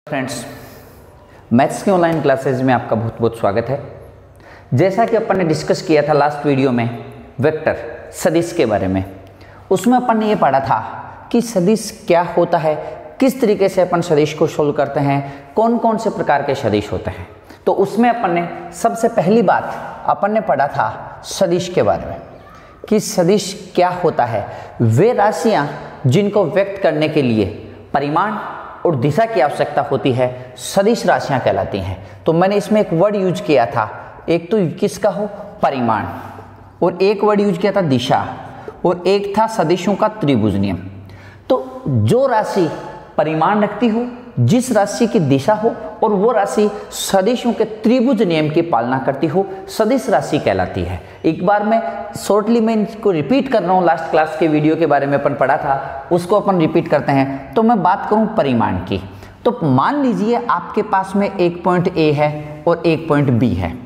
Friends, maths के online classes में आपका बहुत बहुत स्वागत है। जैसा कि अपन ने डिस्कस किया था लास्ट वीडियो में वेक्टर सदिश के बारे में, उसमें अपन ने ये पढ़ा था कि सदिश क्या होता है, किस तरीके से अपन सदिश को सोल्व करते हैं, कौन कौन से प्रकार के सदिश होते हैं। तो उसमें अपन ने सबसे पहली बात अपन ने पढ़ा था सदिश के बारे में कि सदिश क्या होता है। वे राशियाँ जिनको व्यक्त करने के लिए परिमाण और दिशा की आवश्यकता होती है सदिश राशियां कहलाती हैं। तो मैंने इसमें एक वर्ड यूज किया था, एक तो किसका हो परिमाण, और एक वर्ड यूज किया था दिशा, और एक था सदिशों का त्रिभुज नियम। तो जो राशि परिमाण रखती हो, जिस राशि की दिशा हो और वो राशि सदिशों के त्रिभुज नियम की पालना करती हो, सदिश राशि कहलाती है। एक बार मैं शॉर्टली मैं इसको रिपीट कर रहा हूँ, लास्ट क्लास के वीडियो के बारे में अपन पढ़ा था, उसको अपन रिपीट करते हैं। तो मैं बात करूँ परिमाण की, तो मान लीजिए आपके पास में एक पॉइंट ए है और एक पॉइंट बी है।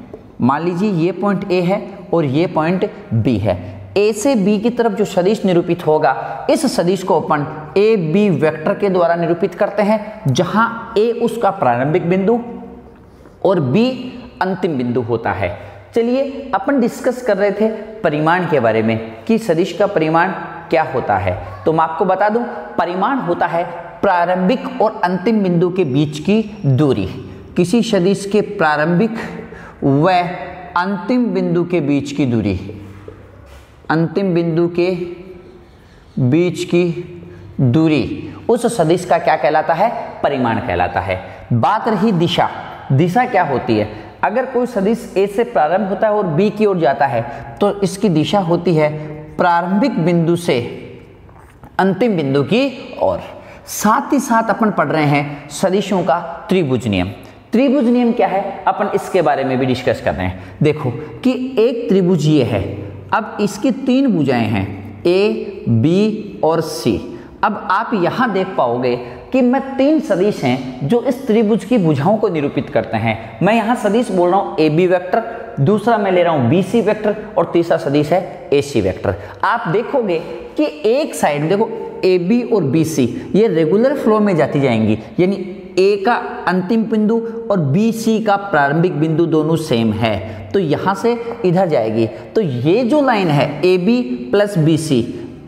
मान लीजिए ये पॉइंट ए है और ये पॉइंट बी है। ए से बी की तरफ जो सदिश निरूपित होगा, इस सदिश को अपन ए बी वेक्टर के द्वारा निरूपित करते हैं, जहां ए उसका प्रारंभिक बिंदु और बी अंतिम बिंदु होता है। चलिए अपन डिस्कस कर रहे थे परिमाण के बारे में कि सदिश का परिमाण क्या होता है। तो मैं आपको बता दूं, परिमाण होता है प्रारंभिक और अंतिम बिंदु के बीच की दूरी। किसी सदिश के प्रारंभिक व अंतिम बिंदु के बीच की दूरी, अंतिम बिंदु के बीच की दूरी उस सदिश का क्या कहलाता है? परिमाण कहलाता है। बात रही दिशा, दिशा क्या होती है? अगर कोई सदिश ए से प्रारंभ होता है और बी की ओर जाता है तो इसकी दिशा होती है प्रारंभिक बिंदु से अंतिम बिंदु की ओर। साथ ही साथ अपन पढ़ रहे हैं सदिशों का त्रिभुज नियम। त्रिभुज नियम क्या है, अपन इसके बारे में भी डिस्कस कर रहे हैं। देखो कि एक त्रिभुज ये है, अब इसकी तीन भुजाएं हैं ए बी और सी। अब आप यहां देख पाओगे कि मैं तीन सदिश हैं जो इस त्रिभुज की भुजाओं को निरूपित करते हैं। मैं यहां सदिश बोल रहा हूं ए बी वेक्टर, दूसरा मैं ले रहा हूं बी सी वेक्टर और तीसरा सदिश है ए सी वेक्टर। आप देखोगे कि एक साइड देखो ए बी और बी सी ये रेगुलर फ्लो में जाती जाएंगी, यानी ए का अंतिम बिंदु और बी सी का प्रारंभिक बिंदु दोनों सेम है, तो यहां से इधर जाएगी। तो ये जो लाइन है A B plus B C,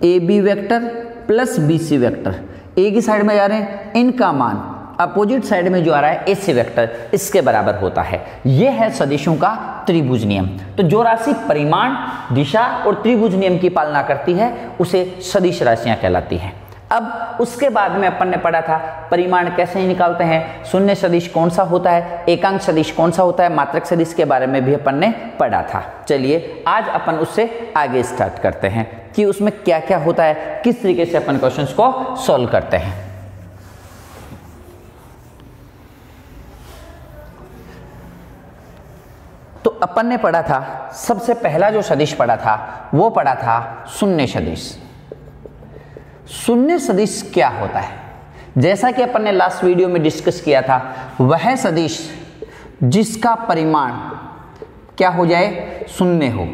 A B vector plus B C vector, A की साइड में जा रहे हैं, इनका मान अपोजिट साइड में जो आ रहा है ए सी वेक्टर, इसके बराबर होता है। यह है सदिशों का त्रिभुज नियम। तो जो राशि परिमाण, दिशा और त्रिभुज नियम की पालना करती है उसे सदिश राशियां कहलाती हैं। अब उसके बाद में अपन ने पढ़ा था परिमाण कैसे निकालते हैं, शून्य सदिश कौन सा होता है, एकांक सदिश कौन सा होता है, मात्रक सदिश के बारे में भी अपन ने पढ़ा था। चलिए आज अपन उससे आगे स्टार्ट करते हैं कि उसमें क्या क्या होता है, किस तरीके से अपन क्वेश्चंस को सॉल्व करते हैं। तो अपन ने पढ़ा था, सबसे पहला जो सदिश पढ़ा था वो पढ़ा था शून्य सदिश। शून्य सदिश क्या होता है? जैसा कि अपन ने लास्ट वीडियो में डिस्कस किया था, वह सदिश जिसका परिमाण क्या हो जाए, शून्य हो,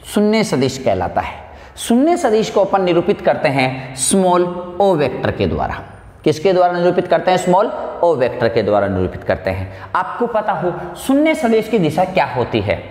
शून्य सदिश कहलाता है। शून्य सदिश को अपन निरूपित करते हैं स्मॉल ओ वेक्टर के द्वारा। किसके द्वारा निरूपित करते हैं? स्मॉल ओ वेक्टर के द्वारा निरूपित करते हैं। आपको पता हो शून्य सदिश की दिशा क्या होती है,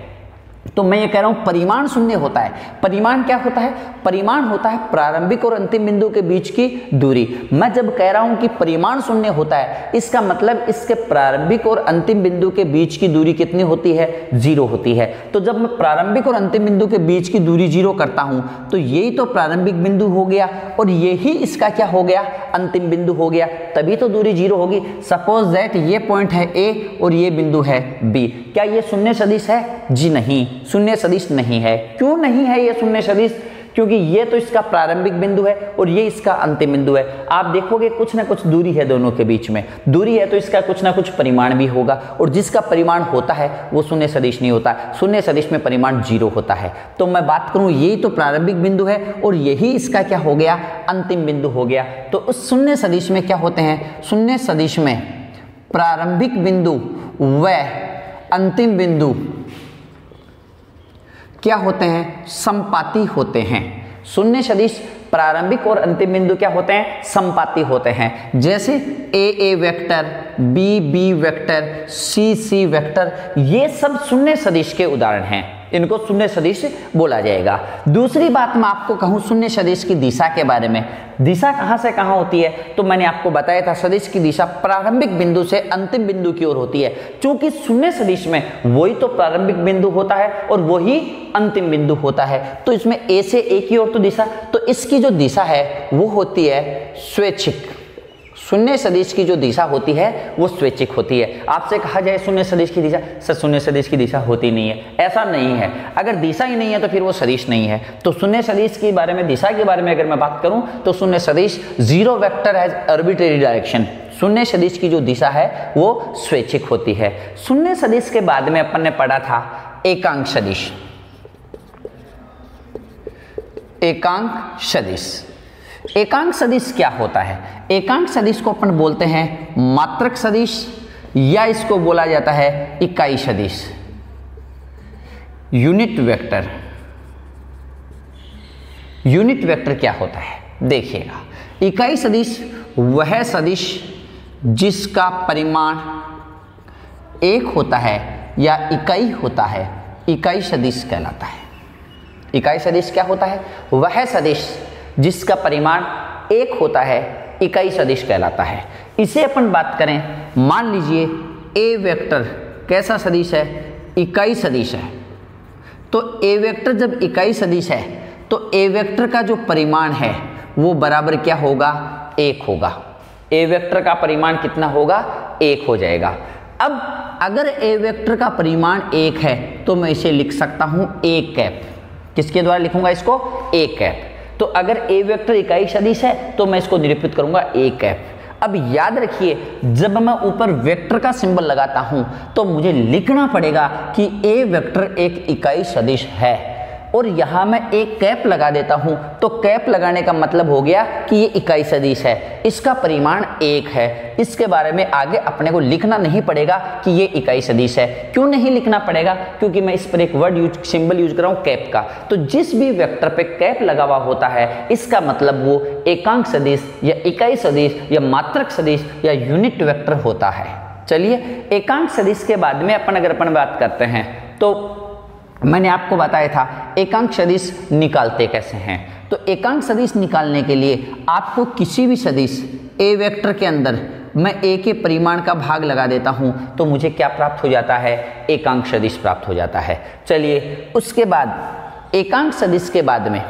तो मैं ये कह रहा हूं परिमाण शून्य होता है। परिमाण क्या होता है? परिमाण होता है प्रारंभिक और अंतिम बिंदु के बीच की दूरी। मैं जब कह रहा हूं कि परिमाण शून्य होता है, इसका मतलब इसके प्रारंभिक और अंतिम बिंदु के बीच की दूरी कितनी होती है? जीरो होती है। तो जब मैं प्रारंभिक और अंतिम बिंदु के बीच की दूरी जीरो करता हूं तो यही तो प्रारंभिक बिंदु हो गया और यही इसका क्या हो गया? अंतिम बिंदु हो गया, तभी तो दूरी जीरो होगी। सपोज दैट ये पॉइंट है ए और ये बिंदु है बी, क्या ये शून्य सदिश है? जी नहीं, शून्य सदिश नहीं है। क्यों नहीं है ये शून्य सदिश? क्योंकि ये तो इसका प्रारंभिक बिंदु है और ये इसका अंतिम बिंदु है। आप देखोगे कुछ ना कुछ दूरी है दोनों के बीच में, दूरी है तो इसका कुछ ना कुछ परिमाण भी होगा, और जिसका परिमाण होता है वो शून्य सदिश नहीं होता। शून्य सदिश में परिमाण जीरो होता है। तो मैं बात करूं, यही तो प्रारंभिक बिंदु है और यही इसका क्या हो गया? अंतिम बिंदु हो गया। तो उस शून्य सदिश में क्या होते हैं? शून्य सदिश में प्रारंभिक बिंदु व अंतिम बिंदु क्या होते हैं? समपाती होते हैं। शून्य सदिश प्रारंभिक और अंतिम बिंदु क्या होते हैं? समपाती होते हैं। जैसे ए vector, B vector, C vector, ये सब शून्य सदिश के उदाहरण हैं, इनको शून्य सदिश बोला जाएगा। दूसरी बात मैं आपको कहूं शून्य सदिश की दिशा के बारे में, दिशा कहां से कहां होती है? तो मैंने आपको बताया था सदिश की दिशा प्रारंभिक बिंदु से अंतिम बिंदु की ओर होती है, क्योंकि शून्य सदिश में वही तो प्रारंभिक बिंदु होता है और वही अंतिम बिंदु होता है, तो इसमें ए से ए की ओर तो दिशा, तो इसकी जो दिशा है वो होती है स्वैच्छिक। शून्य सदिश की जो दिशा होती है वो स्वैच्छिक होती है। आपसे कहा जाए शून्य सदिश की दिशा, सर शून्य सदिश की दिशा होती नहीं है, ऐसा नहीं है। अगर दिशा ही नहीं है तो फिर वो सदिश नहीं है। तो शून्य सदिश के बारे में, दिशा के बारे में अगर मैं बात करूं तो शून्य सदिश zero vector has arbitrary direction, शून्य सदिश की जो दिशा है वो स्वैच्छिक होती है। शून्य सदिश के बाद में अपन ने पढ़ा था एकांक सदिश। एकांक सदिश, एकांक सदिश क्या होता है? एकांक सदिश को अपन बोलते हैं मात्रक सदिश, या इसको बोला जाता है इकाई सदिश, यूनिट वेक्टर। यूनिट वेक्टर क्या होता है देखिएगा, इकाई सदिश वह सदिश जिसका परिमाण एक होता है या इकाई होता है, इकाई सदिश कहलाता है। इकाई सदिश क्या होता है? वह सदिश जिसका परिमाण एक होता है, इकाई सदिश कहलाता है। इसे अपन बात करें, मान लीजिए ए वेक्टर कैसा सदिश है? इकाई सदिश है। तो ए वेक्टर जब इकाई सदिश है तो ए वेक्टर का जो परिमाण है वो बराबर क्या होगा? एक होगा। ए वेक्टर का परिमाण कितना होगा? एक हो जाएगा। अब अगर ए वेक्टर का परिमाण एक है तो मैं इसे लिख सकता हूं ए कैप। किसके द्वारा लिखूंगा इसको? A cap. तो अगर ए वेक्टर इकाई सदिश है तो मैं इसको निरूपित करूंगा ए कैप। अब याद रखिए, जब मैं ऊपर वेक्टर का सिंबल लगाता हूं तो मुझे लिखना पड़ेगा कि ए वेक्टर एक इकाई सदिश है, और यहां मैं एक कैप लगा देता हूं तो कैप लगाने का मतलब हो गया कि ये इकाई सदिश है, इसका परिमाण एक है। इसके बारे में आगे अपने को लिखना नहीं पड़ेगा कि ये इकाई सदिश है। क्यों नहीं लिखना पड़ेगा? क्योंकि मैं इस पर एक वर्ड सिंबल यूज कर रहा हूं कैप का। तो जिस भी वेक्टर पे कैप लगा हुआ होता है इसका मतलब वो एकांक सदिश या इकाई सदिश या मात्रक सदिश या यूनिट वेक्टर होता है। चलिए, एकांक सदिश के बाद में अपन बात करते हैं तो मैंने आपको बताया था एकांक सदिश निकालते कैसे हैं। तो एकांक सदिश निकालने के लिए आपको किसी भी सदिश ए वेक्टर के अंदर मैं ए के परिमाण का भाग लगा देता हूं तो मुझे क्या प्राप्त हो जाता है? एकांक सदिश प्राप्त हो जाता है। चलिए, उसके बाद एकांक सदिश के बाद में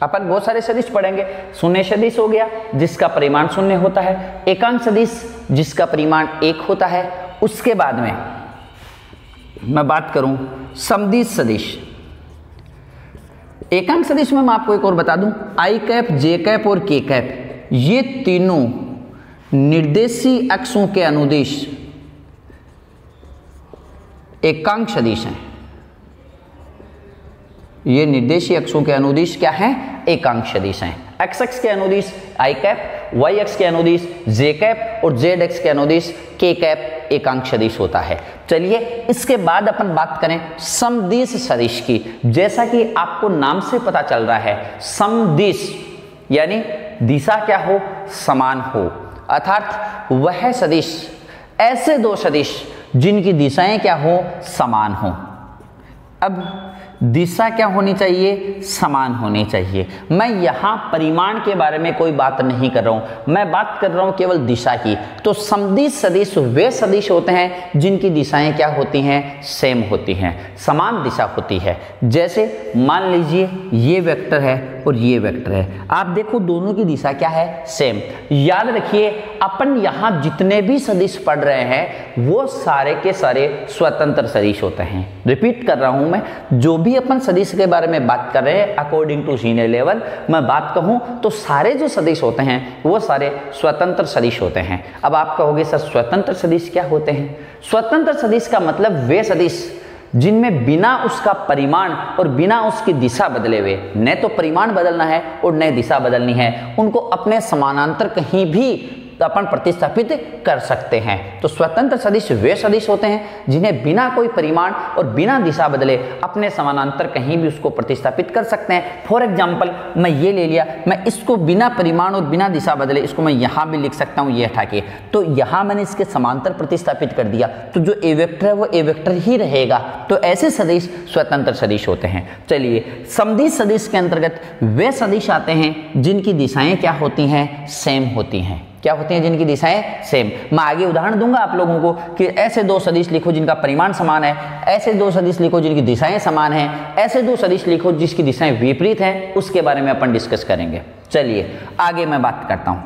अपन बहुत सारे सदिश पढ़ेंगे। शून्य सदिश हो गया जिसका परिमाण शून्य होता है, एकांक सदिश जिसका परिमाण एक होता है। उसके बाद में मैं बात करूं समदिश सदिश। एकांक सदिश में मैं आपको एक और बता दूं, आई कैप, जे कैप और के कैप ये तीनों निर्देशी अक्षों के अनुदिश एकांक सदिश हैं। ये निर्देशी अक्षों के अनुदिश क्या हैं? एकांक सदिश हैं। एक्स अक्ष के अनुदिश आई कैप, वाई अक्ष के अनुदिश जे कैप और जेड अक्ष के अनुदिश के कैप एकांक सदिश होता है। चलिए, इसके बाद अपन बात करें समदिश सदिश की। जैसा कि आपको नाम से पता चल रहा है, समदिश यानी दिशा क्या हो? समान हो, अर्थात वह सदिश, ऐसे दो सदिश जिनकी दिशाएं क्या हो? समान हो। अब दिशा क्या होनी चाहिए? समान होनी चाहिए। मैं यहां परिमाण के बारे में कोई बात नहीं कर रहा हूं, मैं बात कर रहा हूं केवल दिशा की। तो समदिश सदिश वे सदिश होते हैं जिनकी दिशाएं क्या होती हैं? सेम होती हैं, समान दिशा होती है। जैसे मान लीजिए ये वेक्टर है और ये वेक्टर है, आप देखो दोनों की दिशा क्या है? सेम। याद रखिए, अपन यहां जितने भी सदिश पढ़ रहे हैं वो सारे के सारे स्वतंत्र सदिश होते हैं। रिपीट कर रहा हूं मैं, जो भी अपन सदिश के बारे में बात कर रहे हैं अकॉर्डिंग टू सीनियर लेवल मैं बात कहूं तो सारे जो सदिश होते हैं वो सारे स्वतंत्र सदिश होते हैं। अब आप कहोगे सर स्वतंत्र सदिश क्या होते हैं? स्वतंत्र सदिश का मतलब वे सदिश जिनमें बिना उसका परिमाण और बिना उसकी दिशा बदले हुए, न तो परिमाण बदलना है और न दिशा बदलनी है, उनको अपने समानांतर कहीं भी तो अपन प्रतिस्थापित कर सकते हैं। तो स्वतंत्र सदिश वे सदिश होते हैं जिन्हें बिना कोई परिमाण और बिना दिशा बदले अपने समानांतर कहीं भी उसको प्रतिस्थापित कर सकते हैं। फॉर एग्जाम्पल मैं ये ले लिया, मैं इसको बिना परिमाण और बिना दिशा बदले इसको मैं यहाँ भी लिख सकता हूँ, ये हटा के, तो यहाँ मैंने इसके समांतर प्रतिस्थापित कर दिया, तो जो ए वेक्टर है वो ए वेक्टर ही रहेगा। तो ऐसे सदिश स्वतंत्र सदिश होते हैं। चलिए, समदिश सदिश के अंतर्गत वे सदिश आते हैं जिनकी दिशाएं क्या होती हैं, सेम होती हैं। क्या होती हैं? जिनकी दिशाएं सेम। मैं आगे उदाहरण दूंगा आप लोगों को कि ऐसे दो सदिश लिखो जिनका परिमाण समान है, ऐसे दो सदिश लिखो जिनकी दिशाएं समान हैं, ऐसे दो सदिश लिखो जिसकी दिशाएं विपरीत हैं, उसके बारे में अपन डिस्कस करेंगे। चलिए आगे मैं बात करता हूं।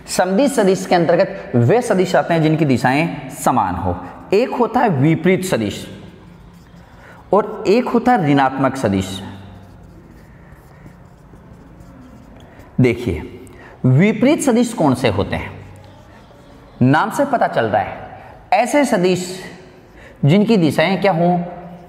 समदिश सदिश के अंतर्गत वे सदिश आते हैं जिनकी दिशाएं समान हो। एक होता है विपरीत सदिश और एक होता है ऋणात्मक सदिश। देखिए, विपरीत सदिश कौन से होते हैं? नाम से पता चल रहा है, ऐसे सदिश जिनकी दिशाएं क्या हों,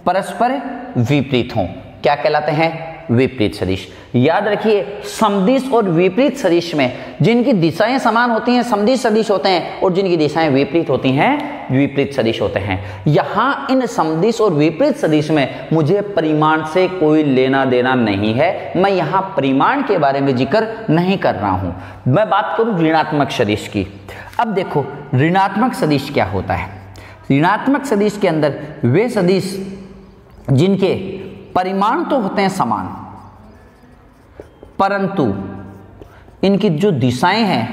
परस्पर विपरीत हों, क्या कहलाते हैं? विपरीत सदिश। याद रखिए, समदिश और विपरीत सदिश में जिनकी दिशाएं समान होती हैं समदिश सदिश होते हैं, और जिनकी दिशाएं विपरीत होती हैं विपरीत सदिश होते हैं। यहां इन समदिश और विपरीत सदिश में मुझे परिमाण से कोई लेना देना नहीं है, मैं यहां परिमाण के बारे में जिक्र नहीं कर रहा हूं। मैं बात करूं ऋणात्मक सदिश की। अब देखो, ऋणात्मक सदिश क्या होता है? ऋणात्मक सदिश के अंदर वे सदिश जिनके परिमाण तो होते हैं समान, परंतु इनकी जो दिशाएं हैं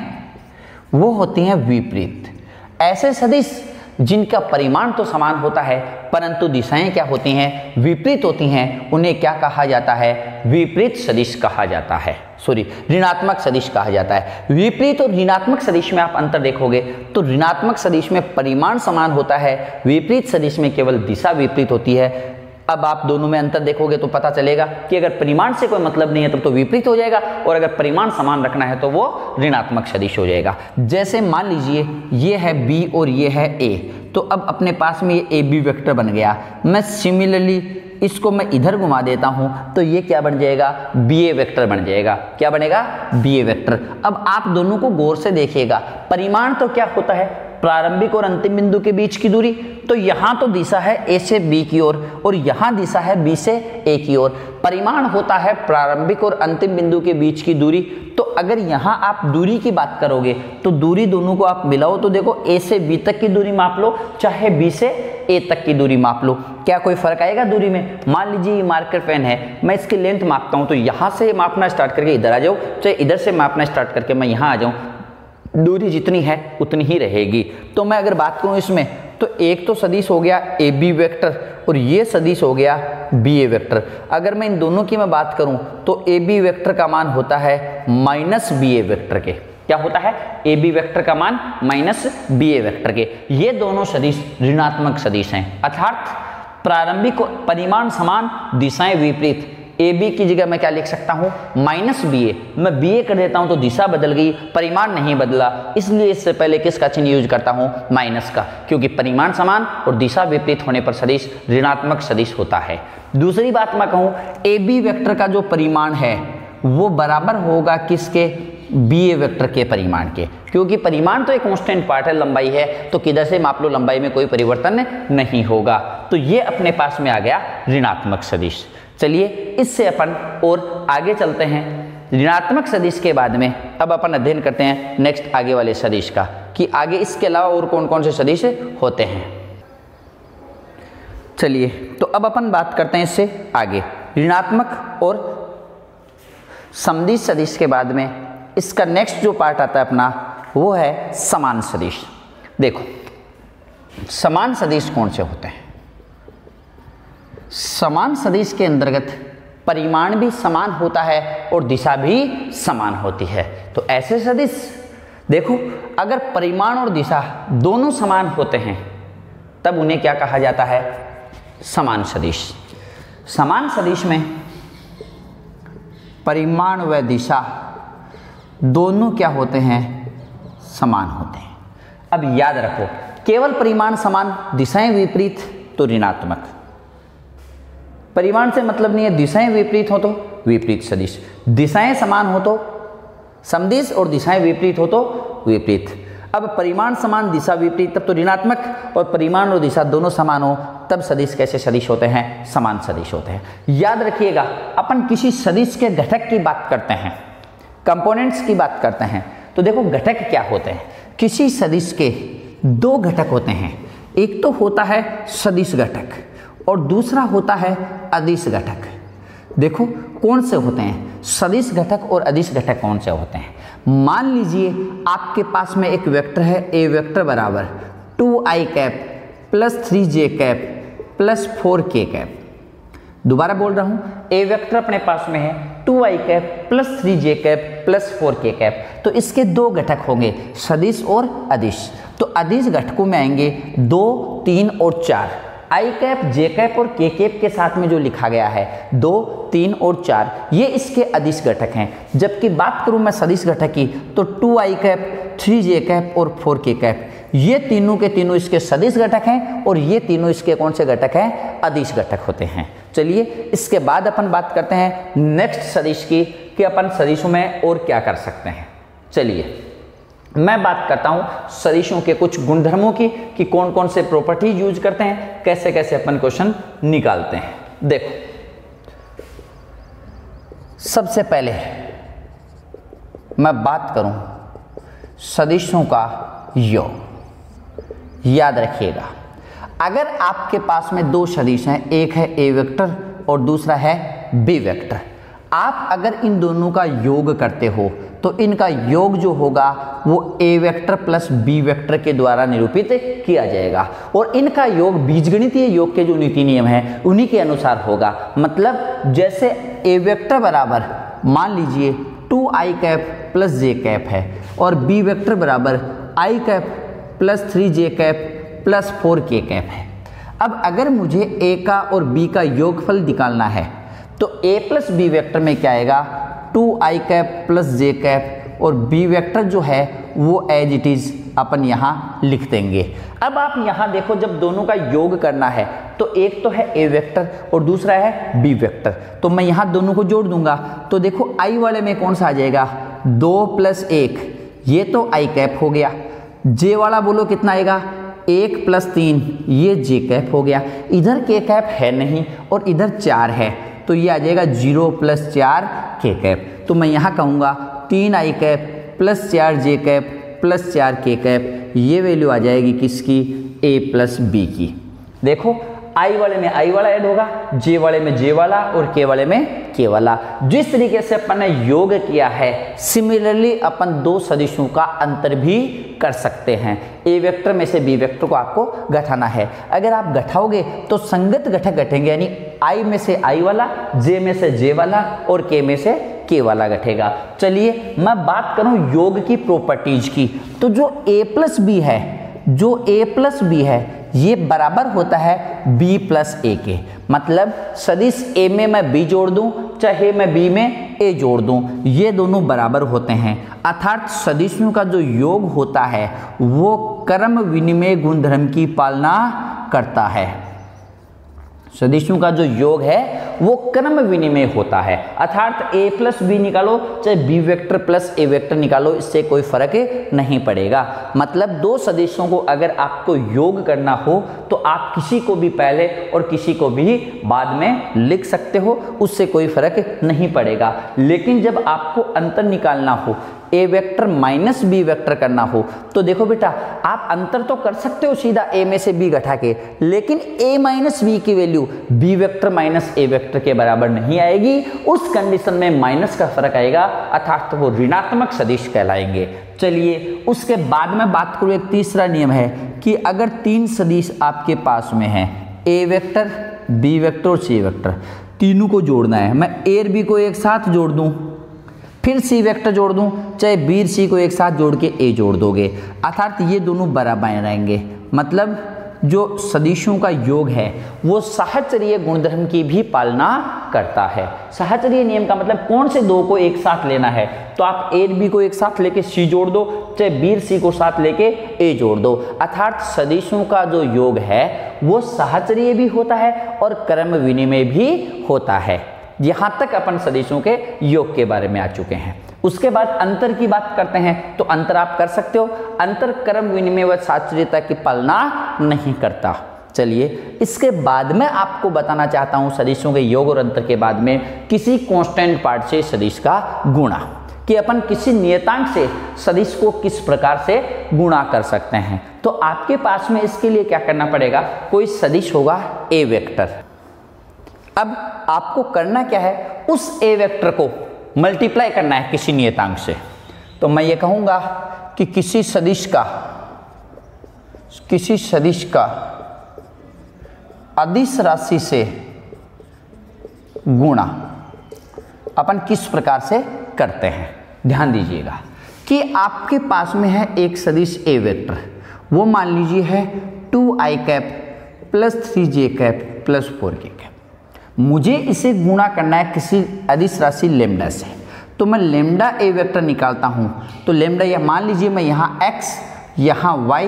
वो होती हैं विपरीत। ऐसे सदिश जिनका परिमाण तो समान होता है परंतु दिशाएं क्या होती हैं? विपरीत होती हैं, उन्हें क्या कहा जाता है? विपरीत सदिश कहा जाता है। ऋणात्मक सदिश कहा जाता है। विपरीत और ऋणात्मक सदिश में आप अंतर देखोगे तो ऋणात्मक सदिश में परिमाण समान होता है, विपरीत सदिश में केवल दिशा विपरीत होती है। अब आप दोनों में अंतर देखोगे तो पता चलेगा कि अगर परिमाण से कोई मतलब नहीं है तब तो विपरीत हो जाएगा, और अगर परिमाण समान रखना है तो वो ऋणात्मक सदिश हो जाएगा। जैसे मान लीजिए ये है बी और ये है ए, तो अब अपने पास में ये ए बी वेक्टर बन गया। मैं सिमिलरली इसको मैं इधर घुमा देता हूं तो ये क्या बन जाएगा? बी ए वेक्टर बन जाएगा। क्या बनेगा? बी ए वेक्टर। अब आप दोनों को गौर से देखिएगा, परिमाण तो क्या होता है? प्रारंभिक और अंतिम बिंदु के बीच की दूरी। तो यहां तो दिशा है ए से बी की ओर और यहां दिशा है बी से ए की ओर। परिमाण होता है प्रारंभिक और अंतिम बिंदु के बीच की दूरी। तो अगर यहां आप दूरी की बात करोगे तो दूरी दोनों को आप मिलाओ तो देखो, ए से बी तक की दूरी माप लो, चाहे बी से ए तक की दूरी माप लो, क्या कोई फर्क आएगा दूरी में? मान लीजिए ये मार्कर पेन है, मैं इसकी लेंथ मापता हूं तो यहां से मापना स्टार्ट करके इधर आ जाऊं, चाहे इधर से मापना स्टार्ट करके मैं यहां आ जाऊं, दूरी जितनी है उतनी ही रहेगी। तो मैं अगर बात करूं इसमें तो एक तो सदिश हो गया ए बी वेक्टर और ये सदिश हो गया बी ए वेक्टर। अगर मैं इन दोनों की मैं बात करूं तो ए बी वेक्टर का मान होता है माइनस बी ए वेक्टर के। क्या होता है? ए बी वेक्टर का मान माइनस बी ए वेक्टर के। ये दोनों सदिश ऋणात्मक सदिश हैं, अर्थात प्रारंभिक परिमाण समान, दिशाएं विपरीत। ए बी की जगह मैं क्या लिख सकता हूं? माइनस बी ए। मैं बी ए कर देता हूं तो दिशा बदल गई, परिमाण नहीं बदला, इसलिए इससे पहले किसका चिन्ह यूज करता हूं? माइनस का, क्योंकि परिमाण समान और दिशा विपरीत होने पर सदिश ऋणात्मक सदिश होता है। दूसरी बात मैं कहूं, ए बी वेक्टर का जो परिमाण है वो बराबर होगा किसके? बी ए वेक्टर के परिमाण के, क्योंकि परिमाण तो एक कांस्टेंट पार्ट है, लंबाई है, तो किधर से माप लो लंबाई में कोई परिवर्तन नहीं होगा। तो ये अपने पास में आ गया ऋणात्मक सदिश। चलिए इससे अपन और आगे चलते हैं। ऋणात्मक सदिश के बाद में अब अपन अध्ययन करते हैं नेक्स्ट आगे वाले सदिश का, कि आगे इसके अलावा और कौन कौन से सदिश होते हैं। चलिए तो अब अपन बात करते हैं इससे आगे ऋणात्मक और समदिश सदिश के बाद में इसका नेक्स्ट जो पार्ट आता है अपना वो है समान सदिश। देखो, समान सदिश कौन से होते हैं? समान सदिश के अंतर्गत परिमाण भी समान होता है और दिशा भी समान होती है। तो ऐसे सदिश देखो, अगर परिमाण और दिशा दोनों समान होते हैं तब उन्हें क्या कहा जाता है? समान सदिश। समान सदिश में परिमाण व दिशा दोनों क्या होते हैं? समान होते हैं। अब याद रखो, केवल परिमाण समान, दिशाएं विपरीत तो ऋणात्मक। परिमाण से मतलब नहीं है, दिशाएं विपरीत हो तो विपरीत सदिश। दिशाएं समान हो तो समदिश और दिशाएं विपरीत हो तो विपरीत। अब परिमाण समान दिशा विपरीत, तब तो ऋणात्मक, और परिमाण और दिशा दोनों समान हो तब सदिश कैसे सदिश होते हैं? समान सदिश होते हैं। याद रखिएगा, अपन किसी सदिश के घटक की बात करते हैं, कंपोनेंट्स की बात करते हैं, तो देखो घटक क्या होते हैं। किसी सदिश के दो घटक होते हैं, एक तो होता है सदिश घटक और दूसरा होता है अदिश घटक। देखो कौन से होते हैं सदिश घटक और अदिश घटक, कौन से होते हैं? मान लीजिए आपके पास में एक वेक्टर है, ए वेक्टर बराबर 2i cap plus 3j cap plus 4k cap. दोबारा बोल रहा हूं, ए वेक्टर अपने पास में है 2i cap plus 3j cap plus 4k cap, तो इसके दो घटक होंगे सदिश और अदिश। तो अदिश घटकों में आएंगे 2, 3 और 4। आई कैप, जे कैप और के कैप के साथ में जो लिखा गया है 2, 3 और 4, ये इसके अदिश घटक हैं। जबकि बात करूं मैं सदिश घटक की तो 2i कैप, 3j कैप और 4k कैप, ये तीनों के तीनों इसके सदिश घटक हैं और ये तीनों इसके कौन से घटक हैं? अदिश घटक होते हैं। चलिए इसके बाद अपन बात करते हैं नेक्स्ट सदिश की कि अपन सदिशों में और क्या कर सकते हैं। चलिए मैं बात करता हूं सदिशों के कुछ गुणधर्मों की कि कौन कौन से प्रॉपर्टीज यूज करते हैं, कैसे कैसे अपन क्वेश्चन निकालते हैं। देखो सबसे पहले मैं बात करूं सदिशों का योग। याद रखिएगा, अगर आपके पास में दो सदिश हैं, एक है ए वेक्टर और दूसरा है बी वेक्टर, आप अगर इन दोनों का योग करते हो तो इनका योग जो होगा वो ए वेक्टर प्लस बी वेक्टर के द्वारा निरूपित किया जाएगा और इनका योग बीजगणितीय योग के जो नीति नियम हैं उन्हीं के अनुसार होगा। मतलब जैसे ए वेक्टर बराबर मान लीजिए 2i कैप प्लस जे कैप है और बी वेक्टर बराबर i cap plus 3j cap plus 4k cap है। अब अगर मुझे ए का और बी का योगफल निकालना है तो a प्लस बी वेक्टर में क्या आएगा? 2i कैप प्लस जे कैप और बी वेक्टर जो है वो एज इट इज अपन यहाँ लिख देंगे। अब आप यहाँ देखो, जब दोनों का योग करना है तो एक तो है ए वेक्टर और दूसरा है बी वेक्टर, तो मैं यहाँ दोनों को जोड़ दूंगा। तो देखो i वाले में कौन सा आ जाएगा? 2 प्लस 1, ये तो i कैप हो गया। जे वाला बोलो कितना आएगा? 1 प्लस 3, ये जे कैप हो गया। इधर के कैप है नहीं और इधर 4 है, तो ये आ जाएगा 0 प्लस 4 के कैप। तो मैं यहाँ कहूँगा 3i cap plus 4j cap plus 4k cap, ये वैल्यू आ जाएगी किसकी? a प्लस बी की। देखो i वाले में i वाला ऐड होगा, j वाले में j वाला और k वाले में k वाला। जिस तरीके से अपन ने योग किया है सिमिलरली अपन दो सदिशों का अंतर भी कर सकते हैं। ए वेक्टर में से बी वेक्टर को आपको घटाना है। अगर आप घटाओगे तो संगत घटक घटेंगे, यानी i में से i वाला, j में से j वाला और k में से k वाला घटेगा। चलिए मैं बात करूं योग की प्रॉपर्टीज की, तो जो a प्लस बी है, जो a प्लस बी है ये बराबर होता है b प्लस a के। मतलब सदिश a में मैं b जोड़ दूं चाहे मैं b में a जोड़ दूं, ये दोनों बराबर होते हैं। अर्थात सदिशों का जो योग होता है वो क्रम विनिमय गुणधर्म की पालना करता है। सदिशों का जो योग है वो क्रम विनिमय होता है, अर्थात a प्लस बी निकालो चाहे b vector plus a vector निकालो, इससे कोई फर्क नहीं पड़ेगा। मतलब दो सदिशों को अगर आपको योग करना हो तो आप किसी को भी पहले और किसी को भी बाद में लिख सकते हो, उससे कोई फर्क नहीं पड़ेगा। लेकिन जब आपको अंतर निकालना हो, ए वेक्टर माइनस बी वेक्टर करना हो, तो देखो बेटा आप अंतर तो कर सकते हो सीधा a में से b घटा के, लेकिन a माइनस बी की value b vector minus a vector के बराबर नहीं आएगी। उस कंडीशन में माइनस का फर्क आएगा, अर्थात तो वो ऋणात्मक सदिश कहलाएंगे। चलिए उसके बाद में बात करूँ, एक तीसरा नियम है कि अगर तीन सदिश आपके पास में है, a वेक्टर, b वेक्टर और c वेक्टर, तीनों को जोड़ना है। मैं a और b को एक साथ जोड़ दूं, फिर सी वेक्टर जोड़ दूं, चाहे बी सी को एक साथ जोड़ के ए जोड़ दोगे, अर्थात ये दोनों बराबर रहेंगे। मतलब जो सदिशों का योग है वो सहचर्य गुणधर्म की भी पालना करता है। सहचर्य नियम का मतलब कौन से दो को एक साथ लेना है, तो आप ए बी को एक साथ लेके सी जोड़ दो, चाहे बी सी को साथ लेके ए जोड़ दो। अर्थात सदिशों का जो योग है वो सहचर्य भी होता है और क्रम विनिमय भी होता है। यहां तक अपन सदिशों के योग के बारे में आ चुके हैं। उसके बाद अंतर की बात करते हैं, तो अंतर आप कर सकते हो। अंतर क्रम विनिमय व साचर्यता की पालना नहीं करता। चलिए, इसके बाद में आपको बताना चाहता हूं सदिशों के योग और अंतर के बाद में किसी कांस्टेंट पार्ट से सदिश का गुणा, कि अपन किसी नियतांक से सदिश को किस प्रकार से गुणा कर सकते हैं। तो आपके पास में इसके लिए क्या करना पड़ेगा, कोई सदिश होगा ए वेक्टर। अब आपको करना क्या है, उस ए वेक्टर को मल्टीप्लाई करना है किसी नियतांक से। तो मैं ये कहूंगा कि किसी सदिश का अदिश राशि से गुणा अपन किस प्रकार से करते हैं। ध्यान दीजिएगा कि आपके पास में है एक सदिश ए वेक्टर, वो मान लीजिए है 2i cap plus 3j cap plus 4k cap. मुझे इसे गुणा करना है किसी अदिश राशि लेमडा से। तो मैं लेमडा ए वेक्टर निकालता हूँ। तो लेमडा यह मान लीजिए मैं यहाँ x, यहाँ y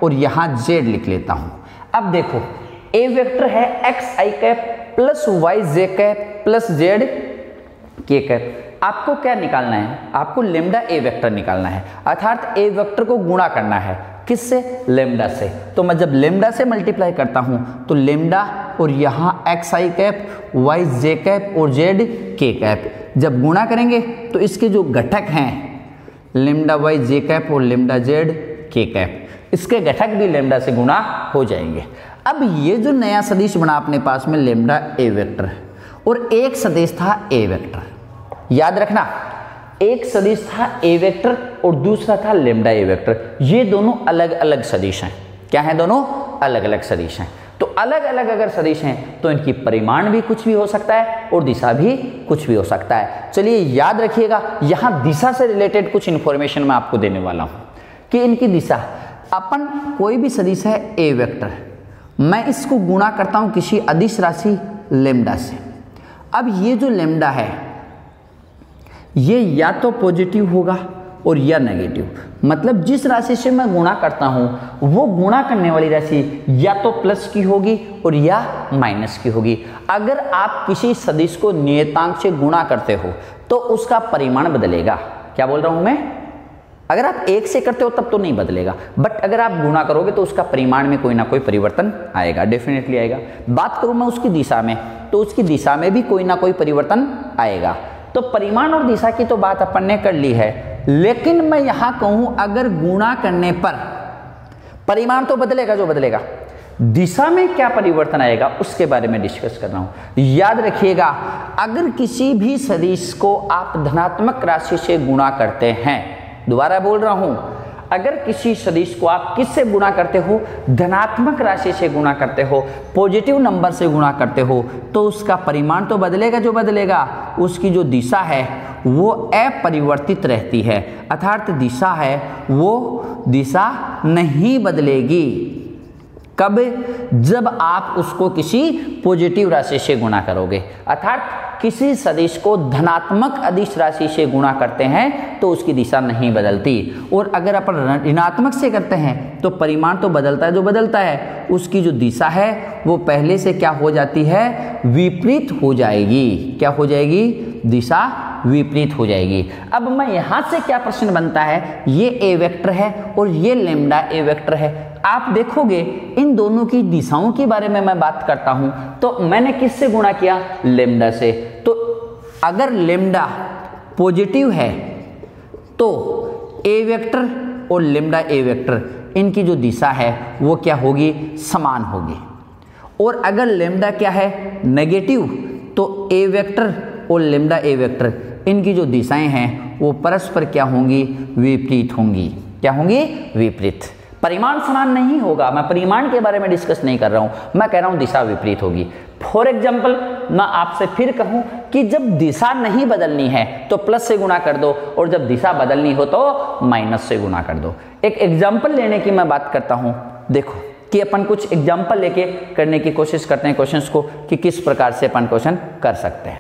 और यहाँ z लिख लेता हूँ। अब देखो, ए वेक्टर है xi cap plus yj cap plus zk cap. आपको क्या निकालना है, आपको लेमडा ए वेक्टर निकालना है, अर्थात ए वेक्टर को गुणा करना है किससे, लेमडा से। तो मैं जब लेमडा से मल्टीप्लाई करता हूं तो लेमडा और यहाँ xi कैप yj कैप और zk कैप जब गुणा करेंगे तो इसके जो घटक हैं लेमडा yj कैप और लेमडा zk कैप, इसके घटक भी लेमडा से गुणा हो जाएंगे। अब ये जो नया सदिश बना अपने पास में लेमडा ए वेक्टर और एक सदिश था ए वेक्टर। याद रखना, एक सदिश था ए वेक्टर और दूसरा था लेमडा ए वेक्टर। ये दोनों अलग अलग सदिश हैं। क्या हैं, दोनों अलग अलग सदिश हैं। तो अलग अलग अगर सदिश हैं तो इनकी परिमाण भी कुछ भी हो सकता है और दिशा भी कुछ भी हो सकता है। चलिए याद रखिएगा, यहाँ दिशा से रिलेटेड कुछ इंफॉर्मेशन मैं आपको देने वाला हूँ कि इनकी दिशा, अपन कोई भी सदिश है ए वेक्टर, मैं इसको गुणा करता हूँ किसी अदिश राशि लेमडा से। अब ये जो लेमडा है ये या तो पॉजिटिव होगा और या नेगेटिव, मतलब जिस राशि से मैं गुणा करता हूं वो गुणा करने वाली राशि या तो प्लस की होगी और या माइनस की होगी। अगर आप किसी सदिश को नियतांक से गुणा करते हो तो उसका परिमाण बदलेगा। क्या बोल रहा हूं मैं, अगर आप एक से करते हो तब तो नहीं बदलेगा, बट अगर आप गुणा करोगे तो उसका परिमाण में कोई ना कोई परिवर्तन आएगा, डेफिनेटली आएगा। बात करूं मैं उसकी दिशा में, तो उसकी दिशा में भी कोई ना कोई परिवर्तन आएगा। तो परिमाण और दिशा की तो बात अपन ने कर ली है, लेकिन मैं यहां कहूं अगर गुणा करने पर परिमाण तो बदलेगा, जो बदलेगा दिशा में क्या परिवर्तन आएगा उसके बारे में डिस्कस कर रहा हूं। याद रखिएगा, अगर किसी भी सदिश को आप धनात्मक राशि से गुणा करते हैं, दोबारा बोल रहा हूं, अगर किसी सदिश को आप किससे गुणा करते हो, धनात्मक राशि से गुणा करते हो, पॉजिटिव नंबर से गुणा करते हो, तो उसका परिमाण तो बदलेगा, जो बदलेगा उसकी जो दिशा है वो अपरिवर्तित रहती है, अर्थात दिशा है वो दिशा नहीं बदलेगी। कब, जब आप उसको किसी पॉजिटिव राशि से गुणा करोगे, अर्थात किसी सदिश को धनात्मक अदिश राशि से गुणा करते हैं तो उसकी दिशा नहीं बदलती, और अगर अपन ऋणात्मक से करते हैं तो परिमाण तो बदलता है, जो बदलता है उसकी जो दिशा है वो पहले से क्या हो जाती है, विपरीत हो जाएगी। क्या हो जाएगी, दिशा विपरीत हो जाएगी। अब मैं यहां से क्या प्रश्न बनता है, ये ए वेक्टर है और ये लेमडा ए वेक्टर है। आप देखोगे इन दोनों की दिशाओं के बारे में मैं बात करता हूं, तो मैंने किससे गुणा किया, लेमडा से। तो अगर लेमडा पॉजिटिव है तो ए वेक्टर और लेमडा ए वेक्टर इनकी जो दिशा है वो क्या होगी, समान होगी। और अगर लेमडा क्या है, नेगेटिव, तो ए वेक्टर और लेमडा ए वेक्टर इनकी जो दिशाएं हैं वो परस्पर क्या होंगी, विपरीत होंगी। क्या होंगी, विपरीत। परिमाण समान नहीं होगा, मैं परिमाण के बारे में डिस्कस नहीं कर रहा हूं, मैं कह रहा हूं दिशा विपरीत होगी। फॉर एग्जाम्पल मैं आपसे फिर कहूं कि जब दिशा नहीं बदलनी है तो प्लस से गुणा कर दो, और जब दिशा बदलनी हो तो माइनस से गुणा कर दो। एक एग्जाम्पल लेने की मैं बात करता हूं, देखो कि अपन कुछ एग्जाम्पल लेके करने की कोशिश करते हैं क्वेश्चंस को, कि किस प्रकार से अपन क्वेश्चन कर सकते हैं।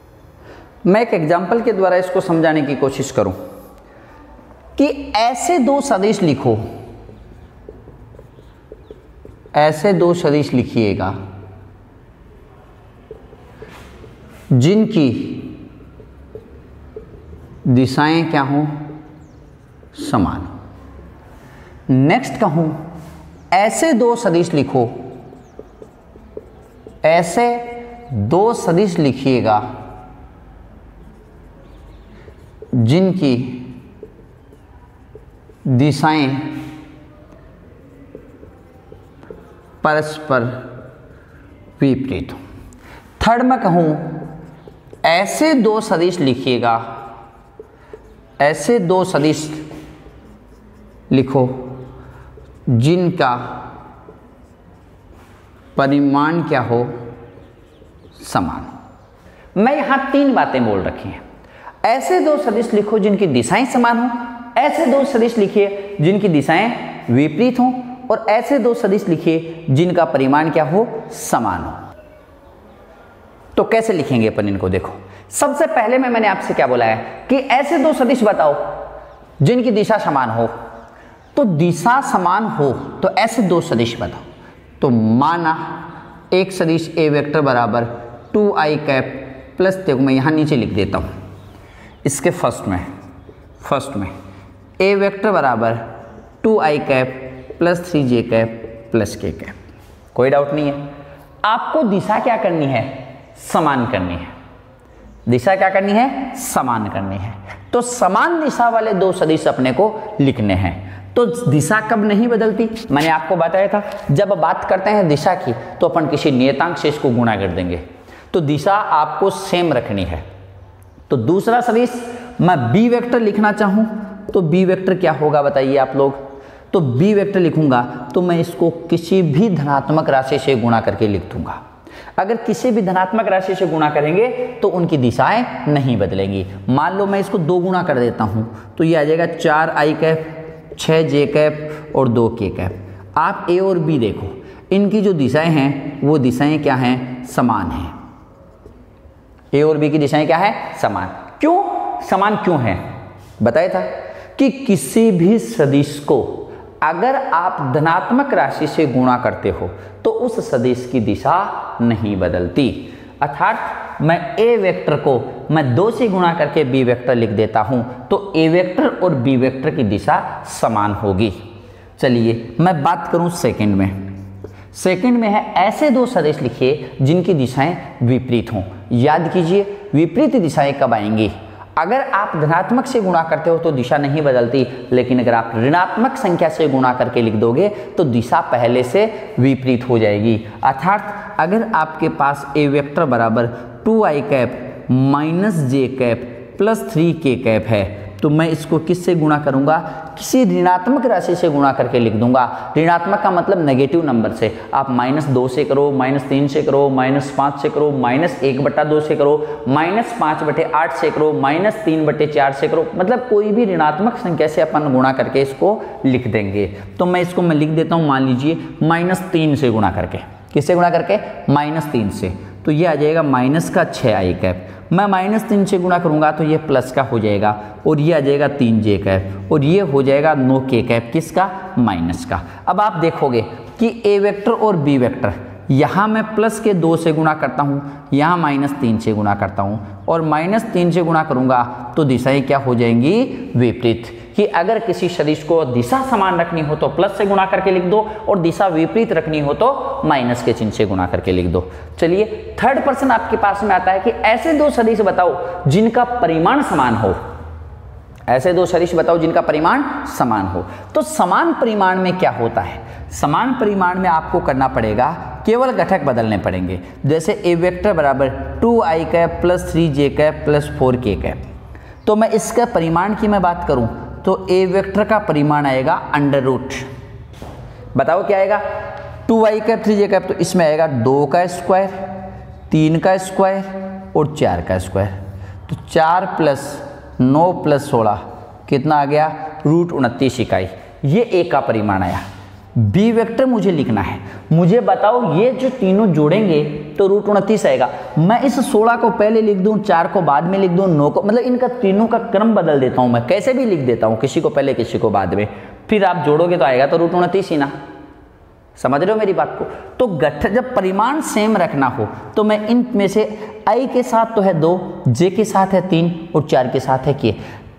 मैं एक एग्जाम्पल के द्वारा इसको समझाने की कोशिश करूं कि ऐसे दो सदिश लिखो, ऐसे दो सदिश लिखिएगा जिनकी दिशाएं क्या हों, समान। नेक्स्ट कहूं ऐसे दो सदिश लिखो, ऐसे दो सदिश लिखिएगा जिनकी दिशाएं परस्पर विपरीत हो। थर्ड में कहूं ऐसे दो सदिश लिखिएगा, ऐसे दो सदिश लिखो जिनका परिमाण क्या हो, समान। मैं यहां तीन बातें बोल रखी हैं। ऐसे दो सदिश लिखो जिनकी दिशाएं समान हो, ऐसे दो सदिश लिखिए जिनकी दिशाएं विपरीत हों, और ऐसे दो सदिश लिखिए जिनका परिमाण क्या हो, समान हो। तो कैसे लिखेंगे अपन इनको, देखो। सबसे पहले मैंने आपसे क्या बोला है कि ऐसे दो सदिश बताओ जिनकी दिशा समान हो। तो दिशा समान हो तो ऐसे दो सदिश बताओ। तो माना एक सदिश ए वेक्टर बराबर 2i कैप प्लस, देखो मैं यहां नीचे लिख देता हूं इसके फर्स्ट में ए वेक्टर बराबर 2i cap plus 3j cap plus k cap. कोई डाउट नहीं है। आपको दिशा क्या करनी है, समान करनी है। दिशा क्या करनी है, समान करनी है। तो समान दिशा वाले दो सदिश अपने को लिखने हैं। तो दिशा कब नहीं बदलती, मैंने आपको बताया था, जब बात करते हैं दिशा की तो अपन किसी नियतांक से इसको गुणा कर देंगे। तो दिशा आपको सेम रखनी है। तो दूसरा सदिश मैं बी वेक्टर लिखना चाहूं तो बी वेक्टर क्या होगा बताइए आप लोग। तो बी वेक्टर लिखूंगा तो मैं इसको किसी भी धनात्मक राशि से गुणा करके लिख दूंगा। अगर किसी भी धनात्मक राशि से गुणा करेंगे तो उनकी दिशाएं नहीं बदलेंगी। मान लो मैं इसको दो गुणा कर देता हूं तो ये आ जाएगा 4i कैप 6j कैप और 2k कैप। आप ए और बी देखो, इनकी जो दिशाएं हैं वो दिशाएं क्या हैं, समान हैं। ए और बी की दिशाएं क्या है, समान। क्यों समान क्यों है, बताया था कि किसी भी सदिश को अगर आप धनात्मक राशि से गुणा करते हो तो उस सदिश की दिशा नहीं बदलती। अर्थात मैं ए वेक्टर को मैं 2 से गुणा करके बी वेक्टर लिख देता हूं तो ए वेक्टर और बी वेक्टर की दिशा समान होगी। चलिए मैं बात करूं सेकंड में है ऐसे दो सदिश लिखिए जिनकी दिशाएं विपरीत हों। याद कीजिए विपरीत दिशाएं कब आएंगी, अगर आप धनात्मक से गुणा करते हो तो दिशा नहीं बदलती, लेकिन अगर आप ऋणात्मक संख्या से गुणा करके लिख दोगे तो दिशा पहले से विपरीत हो जाएगी। अर्थात अगर आपके पास ए वेक्टर बराबर 2i cap minus j cap plus 3k cap है तो मैं इसको किससे गुणा करूंगा, किसी ऋणात्मक राशि से गुणा करके लिख दूंगा। ऋणात्मक का मतलब नेगेटिव नंबर से। आप -2 से करो, -3 से करो, -5 से करो, -1/2 से करो, -5/8 से करो, -3/4 से करो, मतलब कोई भी ऋणात्मक संख्या से अपन गुणा करके इसको लिख देंगे। तो मैं इसको लिख देता हूँ, मान लीजिए -3 से गुणा करके। किससे गुणा करके, -3 से। तो ये आ जाएगा माइनस का 6i कैप। मैं -3 से गुणा करूंगा तो ये प्लस का हो जाएगा और ये आ जाएगा 3j कैप और ये हो जाएगा 9k कैप, किसका, माइनस का। अब आप देखोगे कि ए वेक्टर और बी वेक्टर, यहाँ मैं प्लस के 2 से गुणा करता हूँ, यहाँ -3 से गुणा करता हूँ और -3 से गुणा करूंगा तो दिशाएं क्या हो जाएंगी, विपरीत। कि अगर किसी सदिश को दिशा समान रखनी हो तो प्लस से गुणा करके लिख दो और दिशा विपरीत रखनी हो तो माइनस के चिन्ह से गुणा करके लिख दो। चलिए थर्ड प्रश्न आपके पास में आता है कि ऐसे दो सदिश बताओ जिनका परिमाण समान हो। ऐसे दो सदिश बताओ जिनका परिमाण समान हो। तो समान परिमाण में क्या होता है, समान परिमाण में आपको करना पड़ेगा, केवल घटक बदलने पड़ेंगे। जैसे ए वेक्टर बराबर 2i cap plus 3j cap plus 4k cap. तो मैं इसका परिमाण की मैं बात करूं तो ए वेक्टर का परिमाण आएगा अंडर रूट, बताओ क्या आएगा, 2i कैप 3j कैप। तो इसमें आएगा 2 का स्क्वायर, 3 का स्क्वायर और 4 का स्क्वायर। तो 4 + 9 + 16 कितना आ गया, √29 इकाई। ये ए का परिमाण आया। बी वेक्टर मुझे लिखना है, मुझे बताओ ये जो तीनों जोड़ेंगे तो √29 आएगा। मैं इस 16 को पहले लिख दूं, 4 को बाद में लिख दूं, 9 को, मतलब इनका तीनों का क्रम बदल देता हूं मैं, कैसे भी लिख देता हूं, किसी को पहले किसी को बाद में, फिर आप जोड़ोगे तो आएगा तो √29 ही ना। समझ रहे हो मेरी बात को? तो गठन जब परिमाण सेम रखना हो तो मैं इन में से i के साथ तो है 2, j के साथ है 3 और 4 के साथ है k।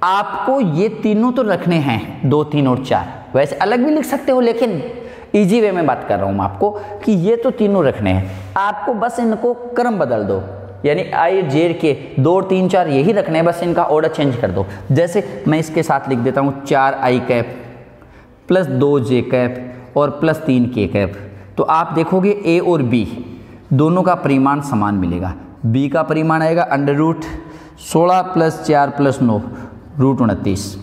आपको ये तीनों तो रखने हैं 2, 3 और 4। वैसे अलग भी लिख सकते हो लेकिन इजी वे में बात कर रहा हूँ मैं आपको कि ये तो तीनों रखने हैं। आपको बस इनको क्रम बदल दो, यानी i j के 2 और 3 4 यही रखने हैं, बस इनका ऑर्डर चेंज कर दो। जैसे मैं इसके साथ लिख देता हूँ 4i cap plus 2j cap और प्लस 3k कैप। तो आप देखोगे a और b दोनों का परिमाण समान मिलेगा। b का परिमाण आएगा under root 16 plus 4 plus 9 root 29।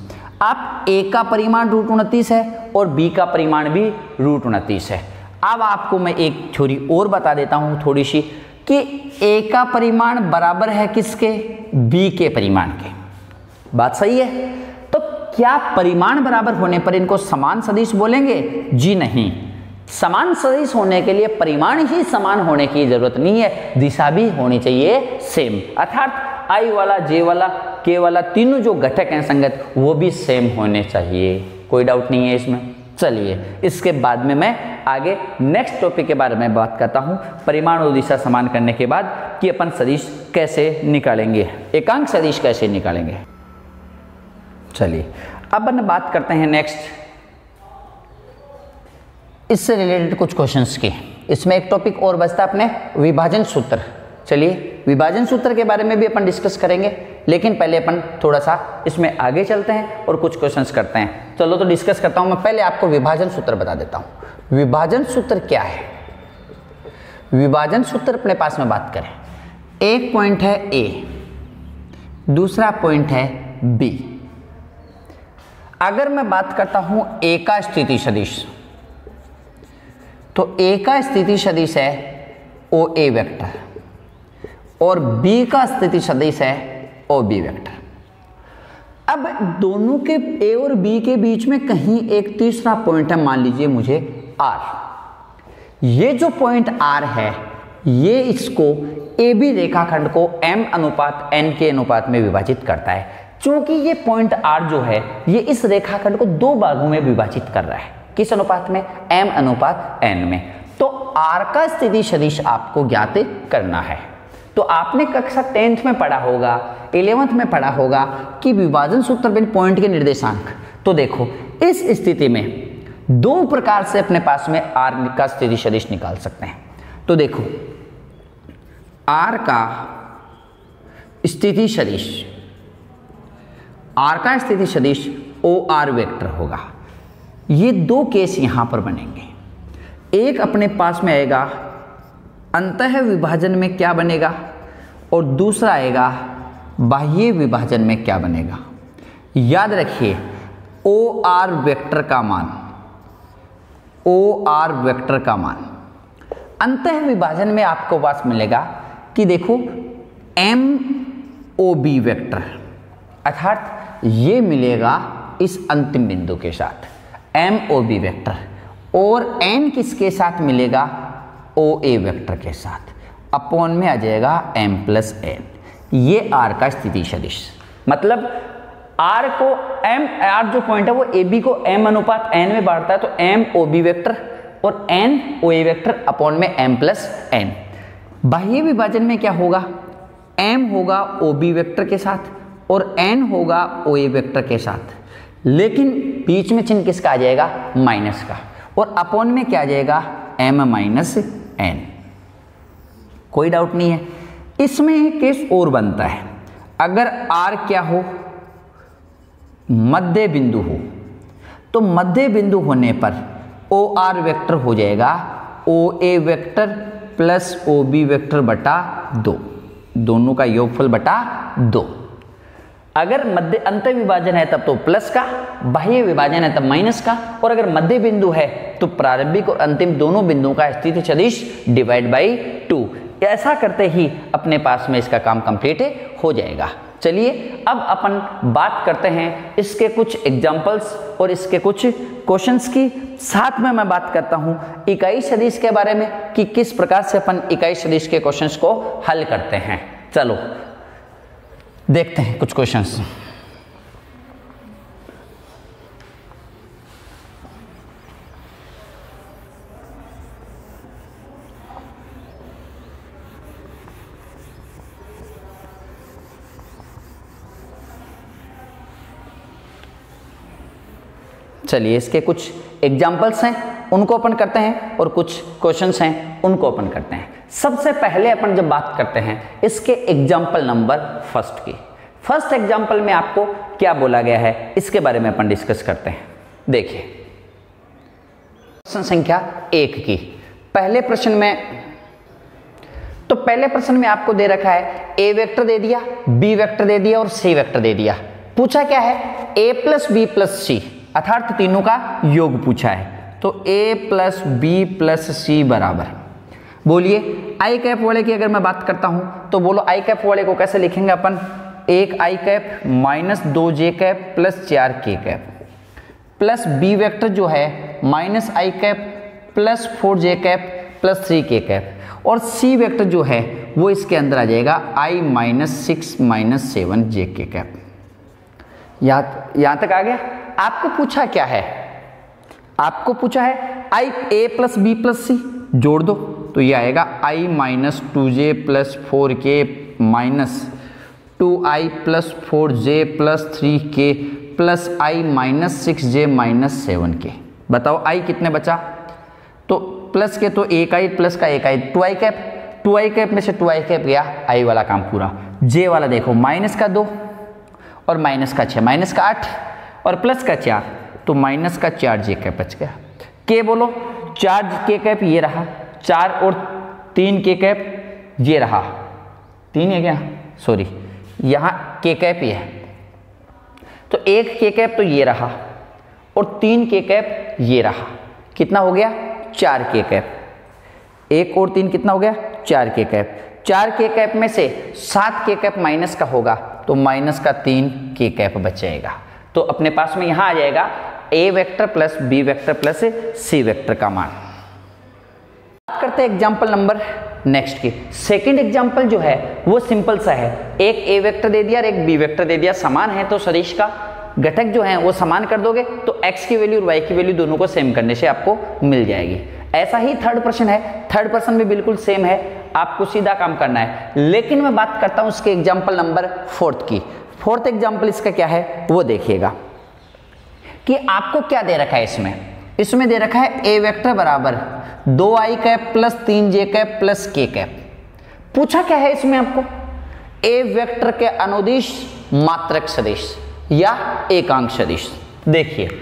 आप a का परिमाण रूट 29 है और b का परिमाण भी रूट 29 है। अब आपको मैं एक थ्योरी और बता देता हूँ थोड़ी सी कि a का परिमाण बराबर है किसके? b के परिमाण के। बात सही है? तो क्या परिमाण बराबर होने पर इनको समान सदिश बोलेंगे? जी नहीं, समान सदिश होने के लिए परिमाण ही समान होने की जरूरत नहीं है, दिशा भी होनी चाहिए सेम। अर्थात i वाला, j वाला, k वाला तीनों जो घटक हैं संगत वो भी सेम होने चाहिए। कोई डाउट नहीं है इसमें। चलिए इसके बाद में मैं आगे नेक्स्ट टॉपिक के बारे में बात करता हूं, परिमाण और दिशा समान करने के बाद कि अपन सदिश कैसे निकालेंगे, एकांक सदिश कैसे निकालेंगे। चलिए अब अपन बात करते हैं नेक्स्ट इससे रिलेटेड कुछ क्वेश्चंस की। इसमें एक टॉपिक और बचता अपने विभाजन सूत्र। चलिए विभाजन सूत्र के बारे में भी अपन डिस्कस करेंगे, लेकिन पहले अपन थोड़ा सा इसमें आगे चलते हैं और कुछ क्वेश्चंस करते हैं। चलो तो डिस्कस करता हूं। मैं पहले आपको विभाजन सूत्र बता देता हूं। विभाजन सूत्र क्या है? विभाजन सूत्र अपने पास में बात करें, एक पॉइंट है A, दूसरा पॉइंट है B। अगर मैं बात करता हूं A का स्थिति सदिश, तो A का स्थिति सदिश है OA वेक्टर और B का स्थिति सदिश है OB वेक्टर। अब दोनों के A और B के बीच में कहीं एक तीसरा पॉइंट है, मान लीजिए मुझे R। ये जो पॉइंट R है ये इसको AB रेखाखंड को M अनुपात N के अनुपात में विभाजित करता है। क्योंकि ये पॉइंट R जो है ये इस रेखाखंड को दो भागों में विभाजित कर रहा है। किस अनुपात में? M अनुपात N में। तो R का स्थिति सदिश आपको ज्ञात करना है। तो आपने कक्षा 10th में पढ़ा होगा, 11th में पढ़ा होगा कि विभाजन सूत्र बिन पॉइंट के निर्देशांक। तो देखो इस स्थिति में दो प्रकार से अपने पास में R का स्थिति सदिश निकाल सकते हैं। तो देखो R का स्थिति सदिश, R का स्थिति सदिश OR वेक्टर होगा। ये दो केस यहां पर बनेंगे। एक अपने पास में आएगा अंतः विभाजन में क्या बनेगा और दूसरा आएगा बाह्य विभाजन में क्या बनेगा। याद रखिए OR वेक्टर का मान, OR वेक्टर का मान अंतः विभाजन में आपको पास मिलेगा कि देखो MOB वेक्टर, अर्थात ये मिलेगा इस अंतिम बिंदु के साथ MOB वेक्टर, और N किसके साथ मिलेगा? OA वेक्टर के साथ। अपॉन में आ जाएगा M प्लस N। ये R का स्थिति सदिश, मतलब R को R जो पॉइंट है वो AB को M अनुपात N में बांटता है, तो MOB वेक्टर और N OA वेक्टर अपॉन में M प्लस N। बाह्य विभाजन में क्या होगा? M होगा OB वेक्टर के साथ और N होगा OA वेक्टर के साथ, लेकिन बीच में चिन्ह किसका आ जाएगा? माइनस का, और अपॉन में क्या आ जाएगा? M minus N। कोई डाउट नहीं है। इसमें एक केस और बनता है, अगर R क्या हो? मध्य बिंदु हो, तो मध्य बिंदु होने पर OR वेक्टर हो जाएगा OA vector plus OB vector बटा 2, दोनों का योगफल बटा 2। अगर मध्य अंत विभाजन है तब तो प्लस का, बाह्य विभाजन है तब माइनस का, और अगर मध्य बिंदु है तो प्रारंभिक और अंतिम दोनों बिंदुओं का स्थिति सदिश डिवाइड बाई 2। ऐसा करते ही अपने पास में इसका काम कंप्लीट हो जाएगा। चलिए अब अपन बात करते हैं इसके कुछ एग्जांपल्स और इसके कुछ क्वेश्चंस की। साथ में मैं बात करता हूं इकाई सदिश के बारे में कि किस प्रकार से अपन इकाई सदिश के क्वेश्चंस को हल करते हैं। चलो देखते हैं कुछ क्वेश्चंस। चलिए इसके कुछ एग्जाम्पल्स हैं उनको अपन करते हैं और कुछ क्वेश्चंस हैं उनको अपन करते हैं। सबसे पहले अपन जब बात करते हैं इसके एग्जाम्पल नंबर फर्स्ट की, फर्स्ट एग्जाम्पल में आपको क्या बोला गया है इसके बारे में अपन डिस्कस करते हैं। देखिए प्रश्न संख्या 1 की पहले प्रश्न में आपको दे रखा है ए वेक्टर दे दिया, बी वेक्टर दे दिया और सी वेक्टर दे दिया। पूछा क्या है a प्लस बी प्लस सी अर्थात तीनों का योग पूछा है। तो a प्लस बी प्लस सी बराबर, बोलिए आई कैप वाले की अगर मैं बात करता हूं तो बोलो आई कैप वाले को कैसे लिखेंगे अपन, 1 आई कैप माइनस 2 जे कैप प्लस 4 के कैप प्लस बी वेक्टर जो है माइनस आई कैप प्लस 4 जे कैप प्लस 3 के कैप और सी वेक्टर जो है वो इसके अंदर आ जाएगा आई माइनस 6 माइनस 7 जे के कैप। यहां तक आ गया। आपको पूछा क्या है, आपको पूछा है I A plus B plus C जोड़ दो तो ये आएगा आई माइनस 2जे plus 4k minus 2i plus 4j plus 3k plus I minus 6j minus 7k। बताओ आई कितने बचा, तो प्लस के तो एक आई प्लस का एक आई 2i कैप में से 2i कैप गया, आई वाला काम पूरा। j वाला देखो माइनस का 2 और माइनस का 6 माइनस का 8 और प्लस का 4 तो माइनस का 4j कैप बच गया। के बोलो 4k कैप ये रहा, 4 और 3k कैप ये रहा, 3 है क्या, सॉरी यहाँ k कैप ये है तो 1k कैप तो ये रहा और 3k कैप ये रहा, कितना हो गया 4k कैप। 1 और 3 कितना हो गया 4k कैप। 4k कैप में से 7k कैप माइनस का होगा तो माइनस का 3k कैप बचेगा। तो अपने पास में यहां आ जाएगा a vector plus b vector plus c vector का मान। बात करते हैं एग्जाम्पल नंबर नेक्स्ट की। सेकंड एग्जाम्पल जो है वो सिंपल सा है, एक a वेक्टर दे दिया और एक b वेक्टर दे दिया, समान है तो सदिश का घटक जो है वो समान कर दोगे तो x की वैल्यू और y की वैल्यू दोनों को सेम करने से आपको मिल जाएगी। ऐसा ही थर्ड प्रश्न है, थर्ड प्रश्न भी बिल्कुल सेम है, आपको सीधा काम करना है। लेकिन मैं बात करता हूं इसके एग्जाम्पल नंबर फोर्थ की। फोर्थ एग्जाम्पल इसका क्या है वो देखिएगा कि आपको क्या दे रखा है। इसमें दे रखा है a वेक्टर बराबर 2i cap plus 3j cap plus k cap. पूछा क्या है इसमें आपको, a वेक्टर के अनुदिश मात्रक सदिश या एकांक सदिश। देखिए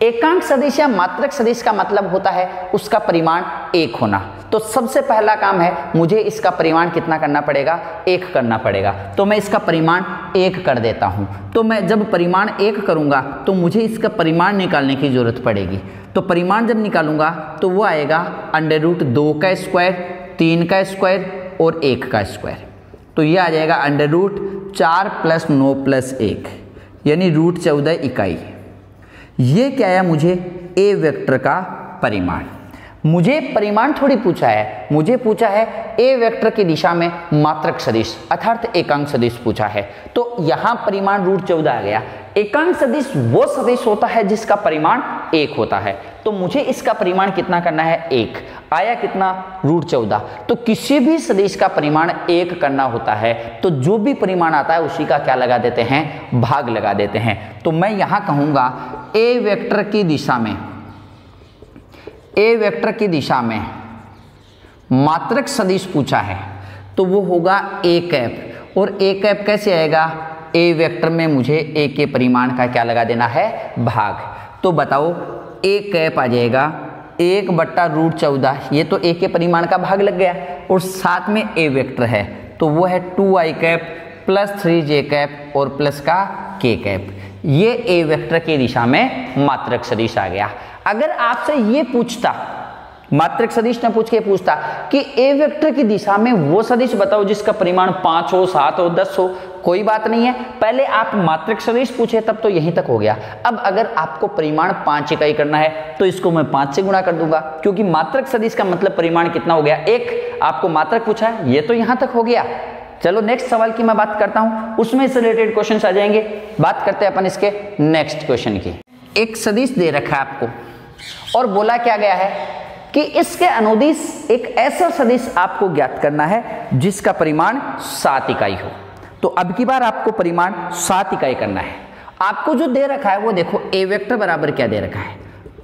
एकांक सदिश या मात्रक सदिश का मतलब होता है उसका परिमाण 1 होना। तो सबसे पहला काम है मुझे इसका परिमाण कितना करना पड़ेगा, 1 करना पड़ेगा। तो मैं इसका परिमाण 1 कर देता हूं। तो मैं जब परिमाण 1 करूंगा तो मुझे इसका परिमाण निकालने की जरूरत पड़ेगी। तो परिमाण जब निकालूंगा तो वो आएगा अंडर रूट 2 का स्क्वायर, 3 का स्क्वायर और 1 का स्क्वायर। तो ये आ जाएगा अंडर रूट 4 प्लस 9 प्लस 1 यानी रूट 14 इकाई। ये क्या है, मुझे ए वेक्टर का परिमाण। मुझे परिमाण थोड़ी पूछा है, मुझे पूछा है ए वेक्टर की दिशा में मात्रक सदिश अर्थात एकांक सदिश पूछा है। तो यहां परिमाण रूट 14 आ गया। एकांक सदिश वो सदिश होता है जिसका परिमाण 1 होता है। तो मुझे इसका परिमाण कितना करना है, 1 आया, कितना रूट 14। तो किसी भी सदिश का परिमाण 1 करना होता है तो जो भी परिमाण आता है उसी का क्या लगा देते हैं, भाग लगा देते हैं। तो मैं यहां कहूंगा ए वेक्टर की दिशा में, ए वेक्टर की दिशा में मात्रक सदिश पूछा है तो वो होगा ए कैप। और ए कैप कैसे आएगा, ए वेक्टर में मुझे ए के परिमाण का क्या लगा देना है, भाग। तो बताओ ए कैप आ जाएगा 1 बट्टा रूट 14, ये तो ए के परिमाण का भाग लग गया। और साथ में ए वेक्टर है तो वो है 2i cap plus 3j cap और प्लस का k कैप। ये ए वेक्टर की दिशा में मात्रक सदिश आ गया। अगर आपसे ये पूछता, मात्रक सदिश न पूछ के पूछता कि ए वेक्टर की दिशा में वो सदिश बताओ जिसका परिमाण 5 हो, 7 हो, 10 हो, कोई बात नहीं है। पहले आप मात्रक सदिश पूछे तब तो यहीं तक हो गया। अब अगर आपको परिमाण 5 इकाई करना है तो इसको मैं 5 से गुणा कर दूंगा, क्योंकि मात्रक सदिश का मतलब परिमाण कितना हो गया, 1। आपको मात्रक पूछा है, ये तो यहां तक हो गया। चलो नेक्स्ट सवाल की मैं बात करता हूं, उसमें से रिलेटेड क्वेश्चंस आ जाएंगे। बात करते हैं अपन इसके नेक्स्ट क्वेश्चन की। एक सदिश दे रखा है आपको और बोला क्या गया है कि इसके अनुदिश एक ऐसा सदिश आपको ज्ञात करना है जिसका परिमाण 7 इकाई हो। तो अब की बार आपको परिमाण 7 इकाई करना है। आपको जो दे रखा है वो देखो, ए वेक्टर बराबर क्या दे रखा है,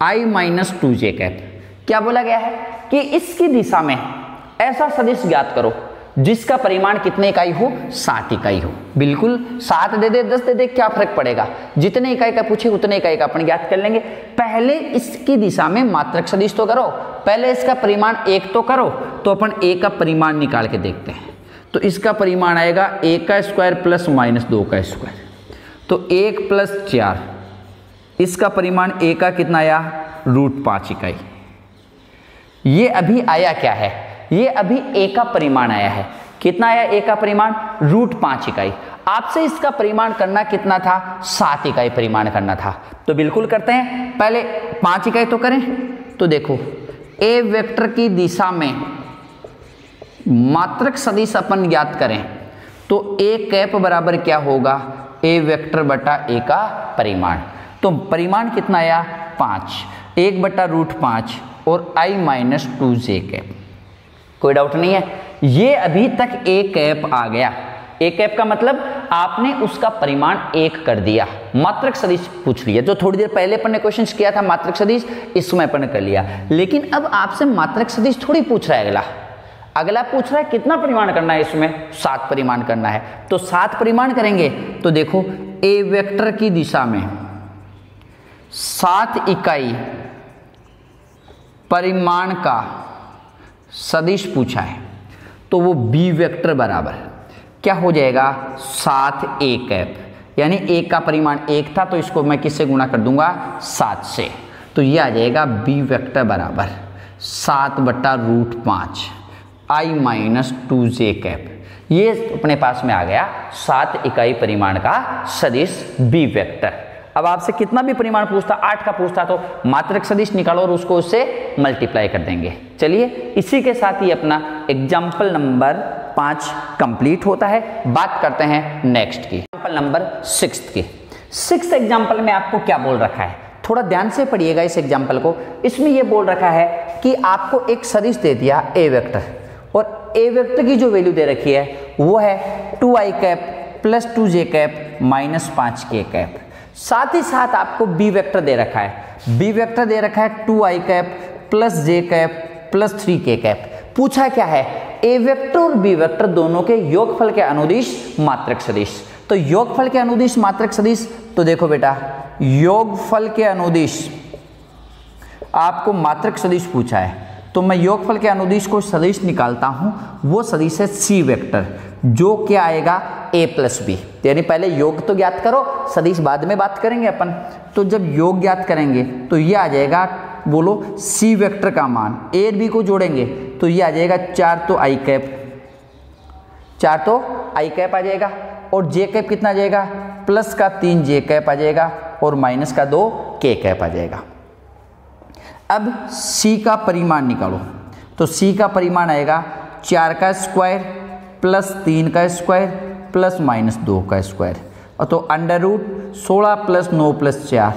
i माइनस 2j कैप। क्या बोला गया है कि इसकी दिशा में ऐसा सदिश ज्ञात करो जिसका परिमाण कितने इकाई हो, 7 इकाई हो। बिल्कुल 7 दे दे 10 दे दे क्या फर्क पड़ेगा, जितने इकाई का पूछे उतने इकाई का अपन ज्ञात कर लेंगे। पहले इसकी दिशा में मात्रक सदिश तो करो, पहले इसका परिमाण 1 तो करो, तो अपन a का परिमाण निकाल के देखते हैं। तो इसका परिमाण आएगा a का स्क्वायर प्लस माइनस 2 का स्क्वायर, तो 1 प्लस 4, इसका परिमाण a का कितना आया, √5 इकाई। ये अभी आया क्या है, ये अभी a का परिमाण आया है। कितना आया a का परिमाण, √5 इकाई। आपसे इसका परिमाण करना कितना था, 7 इकाई परिमाण करना था। तो बिल्कुल करते हैं, पहले 5 इकाई तो करें। तो देखो a वेक्टर की दिशा में मात्रक सदिश अपन ज्ञात करें तो a कैप बराबर क्या होगा, a वेक्टर बटा a का परिमाण। तो परिमाण कितना आया, 5, 1 बटा √5 और i माइनस 2j कैप। कोई डाउट नहीं है, ये अभी तक a कैप आ गया। a कैप का मतलब आपने उसका परिमाण 1 कर दिया, मात्रक सदिश पूछ लिया। जो थोड़ी देर पहले अपन ने क्वेश्चन किया था मात्रक सदिश, इसमें अपन ने कर लिया। लेकिन अब आपसे मात्रक सदिश थोड़ी पूछ रहा है, अगला पूछ रहा है कितना परिमाण करना है, इसमें 7 परिमाण करना है। तो 7 परिमाण करेंगे तो देखो a वेक्टर की दिशा में 7 इकाई परिमाण का सदिश पूछा है, तो वो b वेक्टर बराबर क्या हो जाएगा, 7a कैप। यानी a का परिमाण 1 था तो इसको मैं किससे गुणा कर दूंगा, 7 से। तो ये आ जाएगा b वेक्टर बराबर 7 बटा √5 i माइनस 2j कैप। ये अपने पास में आ गया 7 इकाई परिमाण का सदिश b वेक्टर। अब आपसे कितना भी परिमाण पूछता, 8 का पूछता, तो मात्रक सदिश निकालो और उसको उससे मल्टीप्लाई कर देंगे। चलिए इसी के साथ ही अपना एग्जाम्पल नंबर 5 कंप्लीट होता है। बात करते हैं नेक्स्ट की, एग्जाम्पल नंबर 6 की। 6 एग्जाम्पल में आपको क्या बोल रखा है, थोड़ा ध्यान से पढ़िएगा इस एग्जाम्पल को। इसमें यह बोल रखा है कि आपको एक सदिश दे दिया a वेक्टर, और a वेक्टर की जो वैल्यू दे रखी है वो है 2i cap plus 2j cap minus 5k cap. साथ ही साथ आपको b वेक्टर दे रखा है, b वेक्टर दे रखा है 2i cap plus j cap plus 3k cap. पूछा क्या है, a वेक्टर और b वेक्टर दोनों के योगफल के अनुदिश मात्रक सदिश। तो योगफल के अनुदिश मात्रक सदिश, तो देखो बेटा योगफल के अनुदिश आपको मात्रक सदिश पूछा है, तो मैं योगफल के अनुदिश को सदिश निकालता हूं। वो सदिश है c वेक्टर, जो क्या आएगा a प्लस बी। यानी पहले योग तो ज्ञात करो, सदिश बाद में बात करेंगे अपन। तो जब योग ज्ञात करेंगे तो ये आ जाएगा, बोलो c वेक्टर का मान, a और b को जोड़ेंगे तो ये आ जाएगा 4 तो i कैप, 4 तो i कैप आ जाएगा, और j कैप कितना आ जाएगा, प्लस का 3j कैप आ जाएगा और माइनस का 2k कैप आ जाएगा। अब c का परिमाण निकालो, तो c का परिमाण आएगा 4 का स्क्वायर प्लस 3 का स्क्वायर प्लस माइनस 2 का स्क्वायर, और तो अंडर रूट 16 प्लस 9 प्लस 4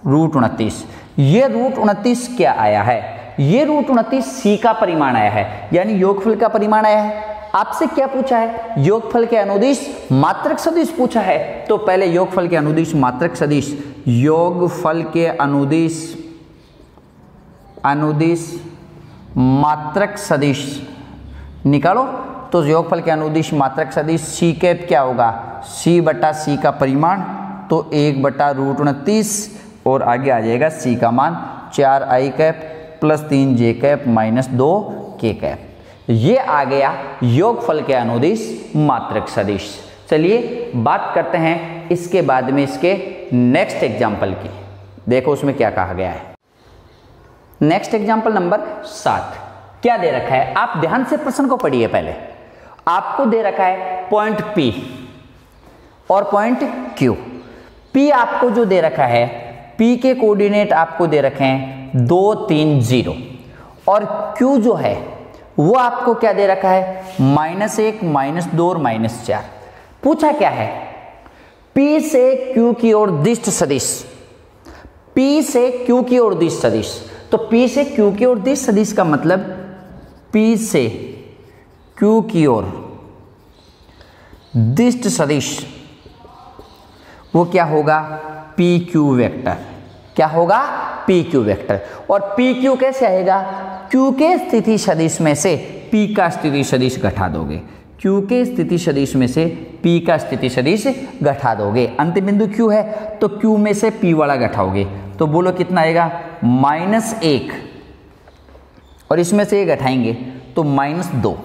√29। ये √29 क्या आया है, ये √29 c का परिमाण आया है, यानी योगफल का परिमाण आया है। आपसे क्या पूछा है, योगफल के अनुदिश मात्रक सदिश पूछा है। तो पहले योगफल के अनुदिश मात्रक सदिश, योगफल के अनुदिश मात्रक सदिश निकालो। तो योगफल के अनुदिश मात्रक सदिश c कैप क्या होगा, c बटा c का परिमाण, तो 1 बटा √29 और आगे आ जाएगा c का मान 4i cap plus 3j cap minus 2k cap. ये आ गया योगफल के अनुदिश मात्रक सदिश। चलिए बात करते हैं इसके बाद में इसके नेक्स्ट एग्जाम्पल की। देखो उसमें क्या कहा गया है। नेक्स्ट एग्जाम्पल नंबर 7 क्या दे रखा है, आप ध्यान से प्रश्न को पढ़िए। पहले आपको दे रखा है पॉइंट P और पॉइंट Q। P आपको जो दे रखा है, P के कोऑर्डिनेट आपको दे रखे हैं 2 3 0, और Q जो है वो आपको क्या दे रखा है, -1 -2 और -4। पूछा क्या है, P से Q की ओर दिष्ट सदिश, P से Q की ओर दिष्ट सदिश। तो P से Q की ओर दिष्ट सदिश का मतलब P से Q की ओर दिष्ट सदिश वो क्या होगा, पी क्यू वेक्टर। क्या होगा, पी क्यू वेक्टर। और पी क्यू कैसे आएगा, क्यू के स्थिति सदिश में से पी का स्थिति सदिश घटा दोगे, क्यू के स्थिति सदिश में से पी का स्थिति सदिश घटा दोगे। अंतिम बिंदु क्यू है तो क्यू में से पी वाला घटाओगे, तो बोलो कितना आएगा, -1, और इसमें से ये घटाएंगे तो -2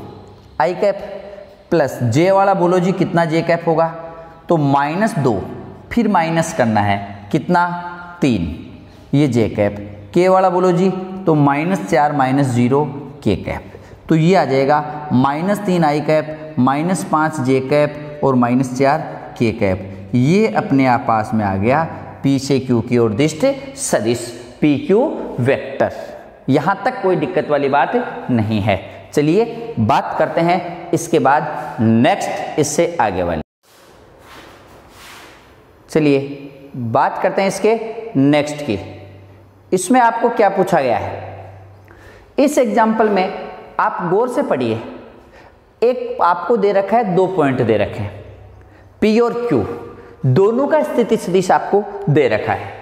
आई कैप, प्लस जे वाला बोलो जी कितना जे कैप होगा, तो -2, फिर माइनस करना है कितना, 3, ये जे कैप। के वाला बोलो जी तो -4 -0 के कैप, तो ये आ जाएगा -3 आई कैप, -5 जे कैप और -4 के कैप। ये अपने आप पास में आ गया पी से क्यू की ओर दिष्ट सदिश पी क्यू वेक्टर। यहाँ तक कोई दिक्कत वाली बात नहीं है। चलिए बात करते हैं इसके बाद नेक्स्ट, इससे आगे वाली। चलिए बात करते हैं इसके नेक्स्ट की। इसमें आपको क्या पूछा गया है, इस एग्जाम्पल में आप गौर से पढ़िए। एक आपको दे रखा है, 2 पॉइंट दे रखे हैं, पी और क्यू दोनों का स्थिति सदिश आपको दे रखा है,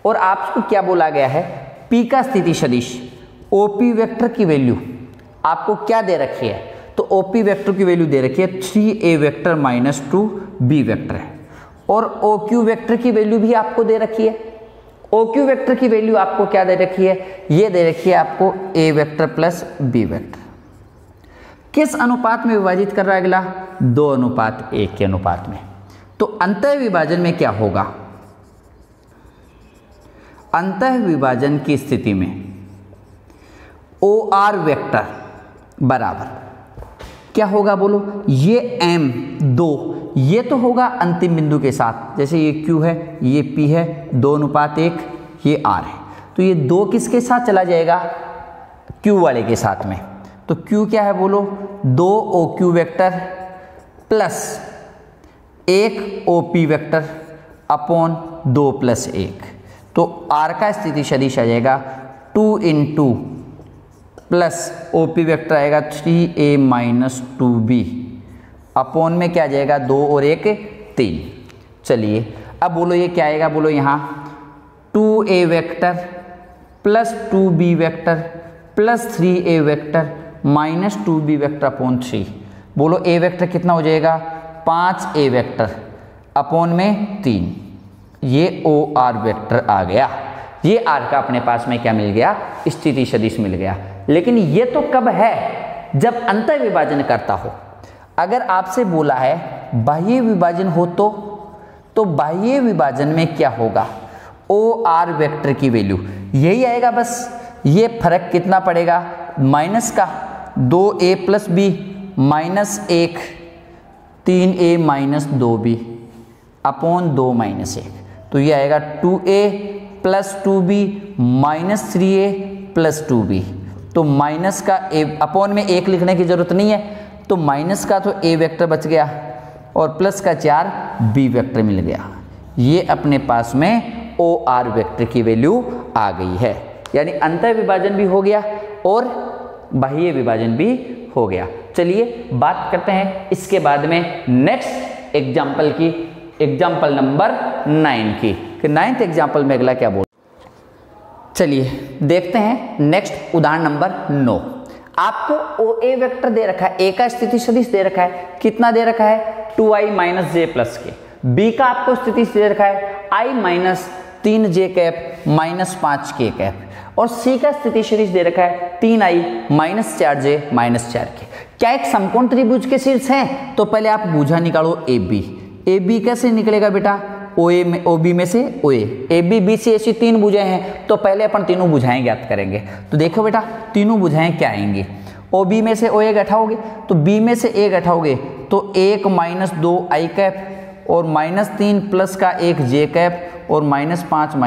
और आपको क्या बोला गया है, पी का स्थिति सदिश ओपी वेक्टर की वैल्यू आपको क्या दे रखी है, तो ओपी वेक्टर की वैल्यू दे रखी है 3a वेक्टर -2b वेक्टर है, और ओ क्यू वेक्टर की वैल्यू भी आपको दे रखी है। ओ क्यू वेक्टर की वैल्यू आपको क्या दे रखी है, ये दे रखी है आपको a vector plus b vector. किस अनुपात में विभाजित कर रहा है अगला, 2:1 के अनुपात में। तो अंतः विभाजन में क्या होगा, अंतः विभाजन की स्थिति में OR वेक्टर बराबर क्या होगा बोलो, ये m2 ये तो होगा अंतिम बिंदु के साथ, जैसे ये Q है ये P है, 2:1 ये R है, तो ये 2 किसके साथ चला जाएगा, Q वाले के साथ में। तो Q क्या है बोलो, 2 OQ vector plus 1 OP vector upon 2 + 1, तो R का स्थिति सदिश आ जाएगा 2 × प्लस OP वेक्टर आएगा 3a - 2b अपॉन में क्या आ जाएगा, 2 और 1 3। चलिए अब बोलो ये क्या आएगा, बोलो यहाँ 2a vector plus 2b vector plus 3a vector -2b vector upon 3। बोलो a वेक्टर कितना हो जाएगा, 5a वेक्टर अपॉन में 3, ये OR वेक्टर आ गया। ये R का अपने पास में क्या मिल गया, स्थिति सदिश मिल गया। लेकिन ये तो कब है, जब अंतः विभाजन करता हो। अगर आपसे बोला है बाह्य विभाजन हो तो बाह्य विभाजन में क्या होगा, OR वेक्टर की वैल्यू यही आएगा, बस ये फर्क कितना पड़ेगा, माइनस का 2a + b -1 3a - 2b upon 2 - 1, तो ये आएगा 2a + 2b -3a + 2b। तो माइनस का a अपॉन में 1 लिखने की जरूरत नहीं है, तो माइनस का तो a वेक्टर बच गया और प्लस का 4 b वेक्टर मिल गया। ये अपने पास में OR वेक्टर की वैल्यू आ गई है, यानी अंतः विभाजन भी हो गया और बाह्य विभाजन भी हो गया। चलिए बात करते हैं इसके बाद में नेक्स्ट एग्जाम्पल की, एग्जाम्पल नंबर 9 की, कि 9th एग्जाम्पल में अगला क्या बोल। चलिए देखते हैं नेक्स्ट उदाहरण नंबर 9। आपको OA वेक्टर दे रखा है, A का स्थिति सदिश दे रखा है, कितना दे रखा है, 2i - j + k। B का आपको स्थिति दे रखा है i - 3j cap -5 k cap, और C का स्थिति सदिश दे रखा है 3i - 4j - 4k। क्या एक समकोण त्रिभुज के शीर्ष हैं, तो पहले आप भुजा निकालो AB। AB कैसे निकलेगा बेटा, OB में से OA, AB BC ऐसी 3 भुजाएं हैं, तो पहले अपन तीनों भुजाएं ज्ञात करेंगे। तो देखो बेटा तीनों भुजाएं क्या आएंगी, OB में से OA घटाओगे तो B में से A घटाओगे तो 1 - 2 i कैप और -3 प्लस का 1 j कैप और -5 -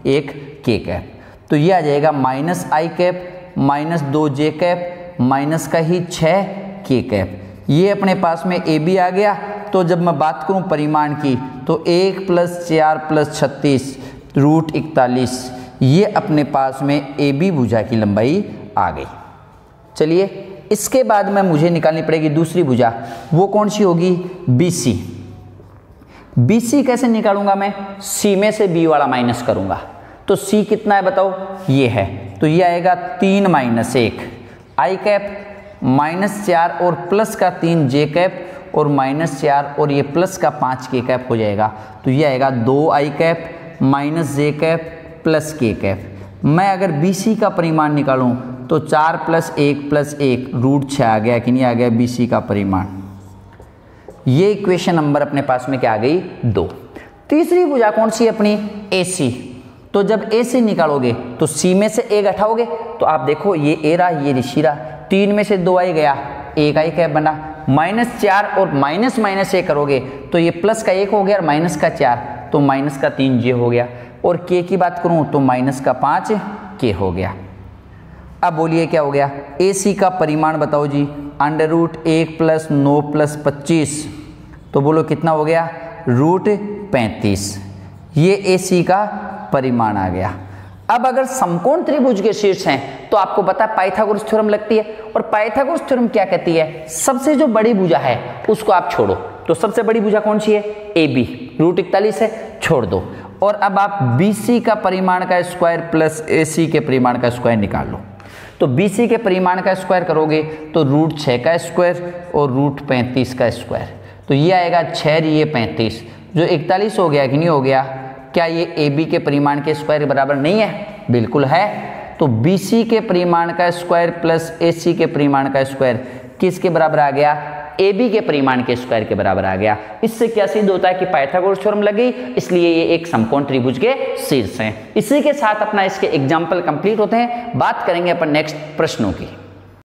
1 k कैप, तो ये आ जाएगा -i cap -2 j cap minus का ही 6 k कैप। ये अपने पास में AB आ गया। तो जब मैं बात करूं परिमाण की तो 1 + 4 + 36 √41, ये अपने पास में AB भुजा की लंबाई आ गई। चलिए इसके बाद में मुझे निकालनी पड़ेगी दूसरी भुजा, वो कौन सी होगी, BC। BC कैसे निकालूंगा मैं? C में से B वाला माइनस करूंगा। तो C कितना है बताओ? ये है, तो ये आएगा 3 - 1 I कैप -4 और प्लस का 3 J कैप और -4 और ये प्लस का 5 K कैप हो जाएगा। तो ये आएगा 2 I cap -J cap plus K cap. मैं अगर BC का परिमाण निकालूं तो 4 + 1 + 1 √6 आ गया कि नहीं आ गया BC का परिमाण। ये इक्वेशन नंबर अपने पास में क्या आ गई? 2। तीसरी भुजा कौन सी अपनी? AC। तो जब AC निकालोगे तो C में से A घटाओगे तो आप देखो ये A रहा, ये ऋषि रहा, 3 में से 2 I गया, 1 I कैप बना। -4 और -1 करोगे तो ये प्लस का 1 हो गया और माइनस का 4 तो माइनस का 3 J हो गया। और K की बात करूं तो माइनस का 5 K हो गया। अब बोलिए क्या हो गया? AC का परिमाण बताओ जी, √1 + 9 + 25 तो बोलो कितना हो गया? √35। ये AC का परिमाण आ गया। अब अगर समकोण त्रिभुज के शीर्ष हैं तो आपको पता है पाइथागोरस थ्योरम लगती है, और पाइथागोरस थ्योरम क्या कहती है? सबसे जो बड़ी भुजा है उसको आप छोड़ो। तो सबसे बड़ी भुजा कौन सी है? AB, √41 है, छोड़ दो। और अब आप BC का परिमाण का स्क्वायर प्लस AC के परिमाण का स्क्वायर निकाल लो। तो BC के परिमाण का स्क्वायर करोगे तो √6 का स्क्वायर और √35 का स्क्वायर, तो ये आएगा 6 ये 35 जो 41 हो गया कि नहीं हो गया? क्या ये AB के परिमाण के स्क्वायर के बराबर नहीं है? बिल्कुल है। तो BC के परिमाण का स्क्वायर प्लस AC के परिमाण का स्क्वायर किसके बराबर आ गया? AB के परिमाण के स्क्वायर के बराबर आ गया। इससे क्या सिद्ध होता है कि पाइथागोरस थ्योरम लग गई, इसलिए ये एक समकोण त्रिभुज के शीर्ष हैं। इसी के साथ अपना इसके एग्जाम्पल कंप्लीट होते हैं। बात करेंगे अपन नेक्स्ट प्रश्नों की।